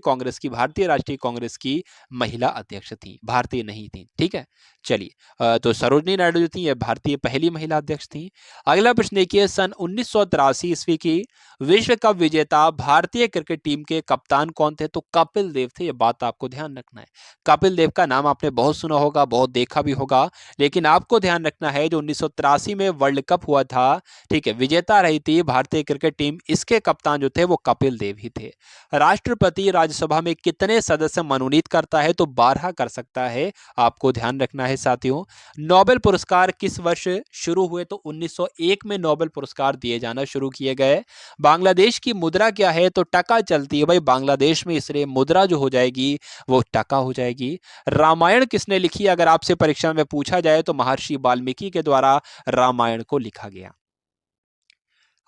[SPEAKER 1] कांग्रेस की महिला अध्यक्ष थी, भारतीय नहीं थी। ठीक है, चलिए। तो सरोजनी नायडू जो थी, ये भारतीय पहली महिला अध्यक्ष थी। अगला प्रश्न देखिए, सन 1983 ईस्वी की विश्व कप विजेता भारतीय क्रिकेट टीम के कप्तान कौन थे। तो कपिल देव थे, ये बात आपको ध्यान रखना है। कपिल देव का नाम आपने बहुत सुना होगा, बहुत देखा भी होगा, लेकिन आपको ध्यान रखना है जो 1983 में वर्ल्ड कप हुआ था, ठीक है, विजेता रही थी भारतीय क्रिकेट टीम, इसके कप्तान जो थे वो कपिल देव ही थे। राष्ट्रपति राज्यसभा में कितने सदस्य मनोनीत करता है। तो 12 कर सकता है, आपको ध्यान रखना है साथियों। नोबेल पुरस्कार किस वर्ष शुरू हुए। तो 1901 में नोबेल पुरस्कार दिए जाना शुरू किए गए। बांग्लादेश की मुद्रा क्या है। तो टका चलती है भाई बांग्लादेश में, इसलिए मुद्रा जो हो जाएगी वो टका हो जाएगी। रामायण किसने लिखी, अगर आपसे परीक्षा में पूछा जाए तो महर्षि वाल्मीकि के द्वारा रामायण को लिखा गया।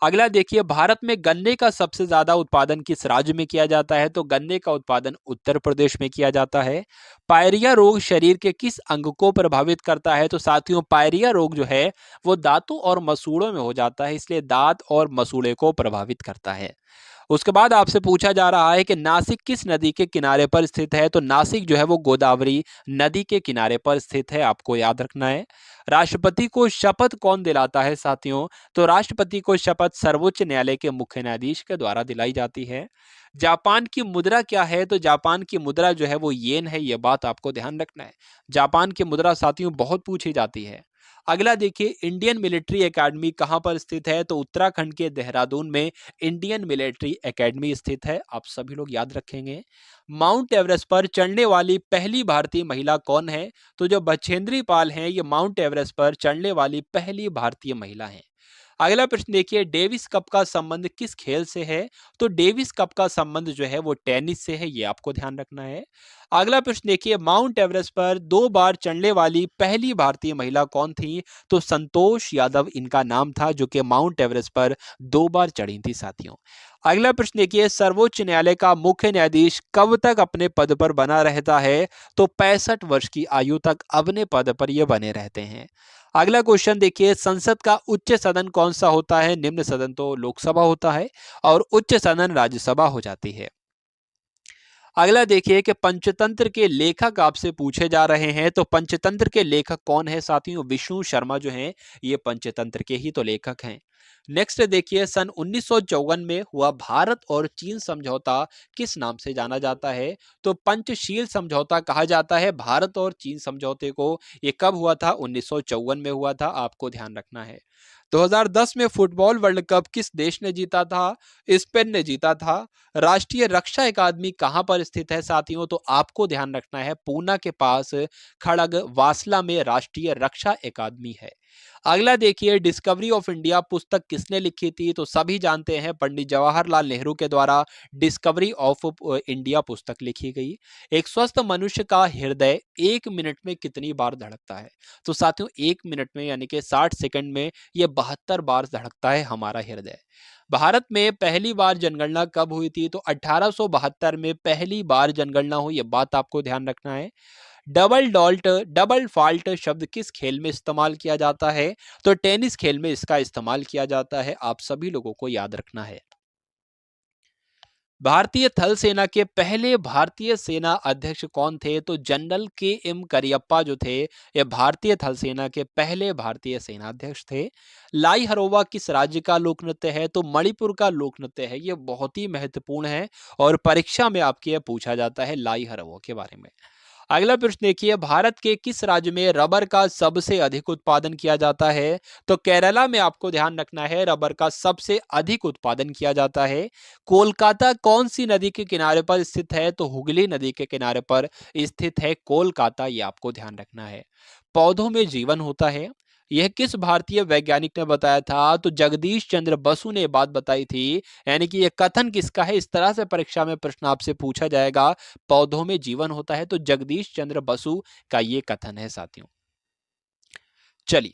[SPEAKER 1] अगला देखिए, भारत में गन्ने का सबसे ज्यादा उत्पादन किस राज्य में किया जाता है। तो गन्ने का उत्पादन उत्तर प्रदेश में किया जाता है। पायरिया रोग शरीर के किस अंग को प्रभावित करता है। तो साथियों, पायरिया रोग जो है वो दांतों और मसूड़ों में हो जाता है, इसलिए दांत और मसूड़े को प्रभावित करता है। उसके बाद आपसे पूछा जा रहा है कि नासिक किस नदी के किनारे पर स्थित है। तो नासिक जो है वो गोदावरी नदी के किनारे पर स्थित है, आपको याद रखना है। राष्ट्रपति को शपथ कौन दिलाता है साथियों। तो राष्ट्रपति को शपथ सर्वोच्च न्यायालय के मुख्य न्यायाधीश के द्वारा दिलाई जाती है। जापान की मुद्रा क्या है। तो जापान की मुद्रा जो है वो येन है, यह बात आपको ध्यान रखना है। जापान की मुद्रा साथियों बहुत पूछी जाती है। अगला देखिए, इंडियन मिलिट्री एकेडमी कहां पर स्थित है। तो उत्तराखंड के देहरादून में इंडियन मिलिट्री एकेडमी स्थित है, आप सभी लोग याद रखेंगे। माउंट एवरेस्ट पर चढ़ने वाली पहली भारतीय महिला कौन है। तो जो बछेंद्री पाल हैं, ये माउंट एवरेस्ट पर चढ़ने वाली पहली भारतीय महिला हैं। अगला प्रश्न देखिए, डेविस कप का संबंध किस खेल से है। तो डेविस कप का संबंध जो है वो टेनिस से है, ये आपको ध्यान रखना है। अगला प्रश्न देखिए, माउंट एवरेस्ट पर 2 बार चढ़ने वाली पहली भारतीय महिला कौन थी। तो संतोष यादव इनका नाम था, जो कि माउंट एवरेस्ट पर 2 बार चढ़ी थी साथियों। अगला प्रश्न देखिए, सर्वोच्च न्यायालय का मुख्य न्यायाधीश कब तक अपने पद पर बना रहता है। तो 65 वर्ष की आयु तक अपने पद पर ये बने रहते हैं। अगला क्वेश्चन देखिए, संसद का उच्च सदन कौन सा होता है। निम्न सदन तो लोकसभा होता है और उच्च सदन राज्यसभा हो जाती है। अगला देखिए कि पंचतंत्र के लेखक आपसे पूछे जा रहे हैं। तो पंचतंत्र के लेखक कौन है साथियों। विष्णु शर्मा जो हैं, ये पंचतंत्र के ही तो लेखक हैं। नेक्स्ट देखिए, सन 1954 में हुआ भारत और चीन समझौता किस नाम से जाना जाता है। तो पंचशील समझौता कहा जाता है भारत और चीन समझौते को। ये कब हुआ था, 1954 में हुआ था, आपको ध्यान रखना है। 2010 में फुटबॉल वर्ल्ड कप किस देश ने जीता था। स्पेन ने जीता था। राष्ट्रीय रक्षा अकादमी कहां पर स्थित है साथियों। तो आपको ध्यान रखना है, पूना के पास खड़ग वासला में राष्ट्रीय रक्षा अकादमी है। अगला देखिए, डिस्कवरी ऑफ इंडिया पुस्तक किसने लिखी थी? तो सभी जानते हैं पंडित जवाहरलाल नेहरू के द्वारा डिस्कवरी ऑफ इंडिया पुस्तक लिखी गई। एक स्वस्थ मनुष्य का हृदय 1 मिनट में कितनी बार धड़कता है? तो साथियों 1 मिनट में यानी कि 60 सेकंड में ये 72 बार धड़कता है हमारा हृदय। भारत में पहली बार जनगणना कब हुई थी? तो 1872 में पहली बार जनगणना हुई, ये बात आपको ध्यान रखना है। डबल फॉल्ट शब्द किस खेल में इस्तेमाल किया जाता है? तो टेनिस खेल में इसका इस्तेमाल किया जाता है, आप सभी लोगों को याद रखना है। भारतीय थल सेना के पहले भारतीय सेना अध्यक्ष कौन थे? तो जनरल के.एम. करियप्पा जो थे, ये भारतीय थल सेना के पहले भारतीय सेना अध्यक्ष थे। लाई हरोवा किस राज्य का लोक नृत्य है? तो मणिपुर का लोक नृत्य है, ये बहुत ही महत्वपूर्ण है और परीक्षा में आपके यह पूछा जाता है लाई हरोवा के बारे में। अगला प्रश्न देखिए, भारत के किस राज्य में रबर का सबसे अधिक उत्पादन किया जाता है? तो केरला में आपको ध्यान रखना है, रबर का सबसे अधिक उत्पादन किया जाता है। कोलकाता कौन सी नदी के किनारे पर स्थित है? तो हुगली नदी के किनारे पर स्थित है कोलकाता, ये आपको ध्यान रखना है। पौधों में जीवन होता है, यह किस भारतीय वैज्ञानिक ने बताया था? तो जगदीश चंद्र बसु ने बात बताई थी। यानी कि यह कथन किसका है? इस तरह से परीक्षा में प्रश्न आपसे पूछा जाएगा, पौधों में जीवन होता है, तो जगदीश चंद्र बसु का ये कथन है साथियों। चलिए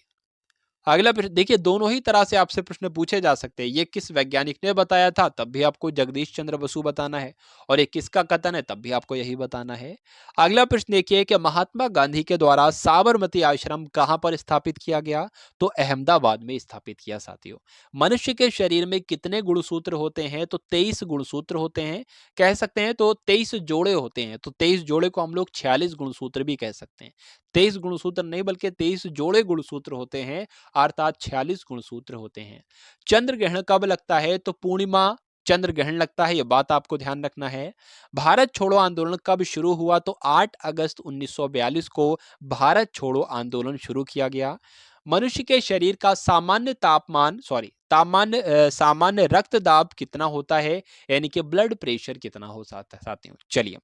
[SPEAKER 1] अगला प्रश्न देखिए, दोनों ही तरह से आपसे प्रश्न पूछे जा सकते हैं। ये किस वैज्ञानिक ने बताया था, तब भी आपको जगदीश चंद्र बसु बताना है, और ये किसका कथन है, तब भी आपको यही बताना है। अगला प्रश्न देखिए कि महात्मा गांधी के द्वारा साबरमती आश्रम कहां पर स्थापित किया गया? तो अहमदाबाद में स्थापित किया साथियों। मनुष्य के शरीर में कितने गुणसूत्र होते हैं? तो 23 गुणसूत्र होते हैं, कह सकते हैं तो 23 जोड़े होते हैं, तो 23 जोड़े को हम लोग 46 गुणसूत्र भी कह सकते हैं। 23 गुणसूत्र नहीं बल्कि 23 जोड़े गुणसूत्र होते हैं, अर्थात 46 गुणसूत्र होते हैं। चंद्र ग्रहण कब लगता है? तो पूर्णिमा चंद्र ग्रहण लगता है, यह बात आपको ध्यान रखना है। भारत छोड़ो आंदोलन कब शुरू हुआ? तो 8 अगस्त 1942 को भारत छोड़ो आंदोलन शुरू किया गया। मनुष्य के शरीर का सामान्य तापमान सामान्य रक्तदाब कितना होता है? यानी कि ब्लड प्रेशर कितना हो सकता है साथियों। चलिए,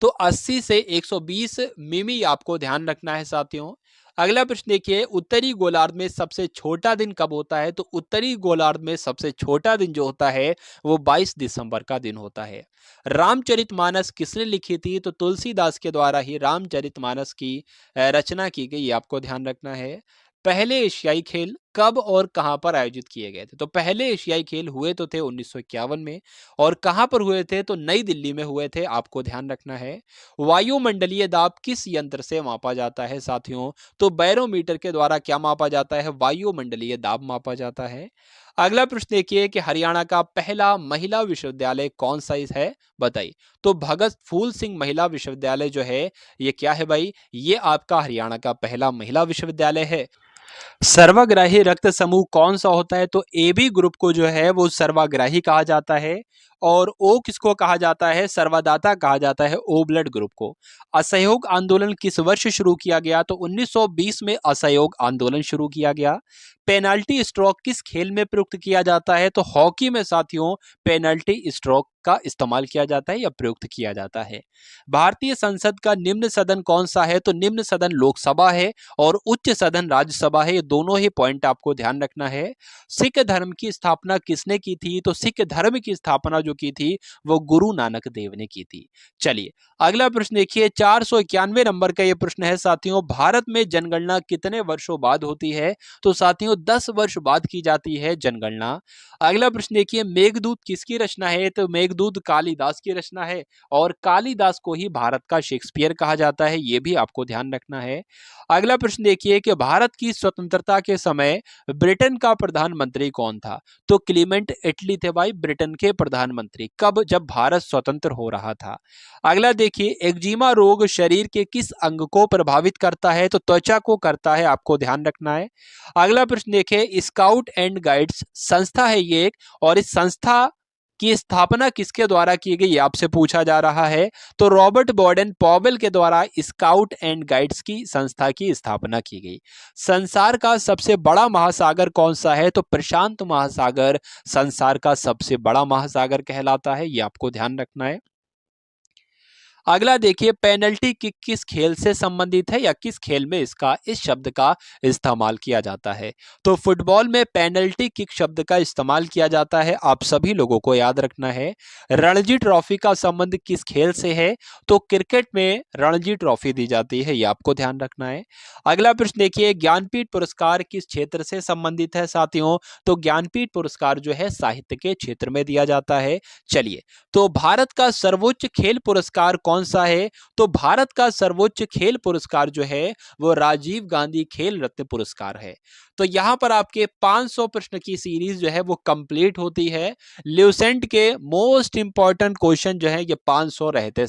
[SPEAKER 1] तो 80 से 120 मिमी आपको ध्यान रखना है साथियों। अगला प्रश्न देखिए, उत्तरी गोलार्ध में सबसे छोटा दिन कब होता है? तो उत्तरी गोलार्ध में सबसे छोटा दिन जो होता है वो 22 दिसंबर का दिन होता है। रामचरितमानस किसने लिखी थी? तो तुलसीदास के द्वारा ही रामचरितमानस की रचना की गई, आपको ध्यान रखना है। पहले एशियाई खेल कब और कहां पर आयोजित किए गए थे? तो पहले एशियाई खेल हुए तो थे 1951 में, और कहां पर हुए थे? तो नई दिल्ली में हुए थे, आपको ध्यान रखना है। वायुमंडलीय दाब किस यंत्र से मापा जाता है साथियों? तो बैरोमीटर के द्वारा क्या मापा जाता है? वायुमंडलीय दाब मापा जाता है। अगला प्रश्न देखिए कि हरियाणा का पहला महिला विश्वविद्यालय कौन सा है, बताइए। तो भगत फूल सिंह महिला विश्वविद्यालय जो है, ये क्या है भाई? ये आपका हरियाणा का पहला महिला विश्वविद्यालय है। सर्वग्राही रक्त समूह कौन सा होता है? तो ए बी ग्रुप को जो है वो सर्वग्राही कहा जाता है, और ओ किसको कहा जाता है? सर्वदाता कहा जाता है, ओ ब्लड ग्रुप को। असहयोग आंदोलन किस वर्ष शुरू किया गया? तो 1920 में असहयोग आंदोलन शुरू किया गया। पेनाल्टी स्ट्रोक किस खेल में प्रयुक्त किया जाता है? तो हॉकी में साथियों पेनाल्टी स्ट्रोक का इस्तेमाल किया जाता है या प्रयुक्त किया जाता है। भारतीय संसद का निम्न सदन कौन सा है? तो निम्न सदन लोकसभा है, और उच्च सदन राज्यसभा है, ये दोनों ही पॉइंट आपको ध्यान रखना है। सिख धर्म की स्थापना किसने की थी? तो सिख धर्म की स्थापना जो की थी वो गुरु नानक देव ने की थी। चलिए अगला प्रश्न देखिए, 491 नंबर का ये प्रश्न है साथियों, भारत में जनगणना कितने वर्षों बाद होती है? तो साथियों 10 वर्ष बाद की जाती है जनगणना। अगला प्रश्न देखिए, मेघदूत किसकी रचना है? तो मेघदूत कालिदास की रचना है, और कालिदास को ही भारत का शेक्सपियर कहा जाता है, यह भी आपको ध्यान रखना है। अगला प्रश्न देखिए कि भारत की स्वतंत्रता के समय ब्रिटेन का प्रधानमंत्री कौन था? तो क्लीमेंट एटली थे भाई ब्रिटेन के प्रधानमंत्री। कब? जब भारत स्वतंत्र हो रहा था। अगला देखिए, एक्जिमा रोग शरीर के किस अंग को प्रभावित करता है? तो त्वचा को करता है, आपको ध्यान रखना है। अगला प्रश्न देखिए, स्काउट एंड गाइड्स संस्था है ये एक, और इस संस्था की स्थापना किसके द्वारा की गई, आपसे पूछा जा रहा है। तो रॉबर्ट बॉर्डन पॉवेल के द्वारा स्काउट एंड गाइड्स की संस्था की स्थापना की गई। संसार का सबसे बड़ा महासागर कौन सा है? तो प्रशांत महासागर संसार का सबसे बड़ा महासागर कहलाता है, ये आपको ध्यान रखना है। अगला देखिए, पेनल्टी किक किस खेल से संबंधित है या किस खेल में इस शब्द का इस्तेमाल किया जाता है। तो फुटबॉल में पेनल्टी किक शब्द का इस्तेमाल किया जाता है, आप सभी लोगों को याद रखना है। रणजी ट्रॉफी का संबंध किस खेल से है। तो क्रिकेट में रणजी ट्रॉफी दी जाती है, ये आपको ध्यान रखना है। अगला प्रश्न देखिए, ज्ञानपीठ पुरस्कार किस क्षेत्र से संबंधित है साथियों। तो ज्ञानपीठ पुरस्कार जो है साहित्य के क्षेत्र में दिया जाता है। चलिए, तो भारत का सर्वोच्च खेल पुरस्कार कौन सा है। तो भारत का सर्वोच्च खेल पुरस्कार जो है वो राजीव गांधी खेल रत्न पुरस्कार है। तो यहां पर आपके 500 प्रश्न की सीरीज जो है वो कंप्लीट होती है। ल्यूसेंट के मोस्ट इंपॉर्टेंट क्वेश्चन जो है ये 500 रहते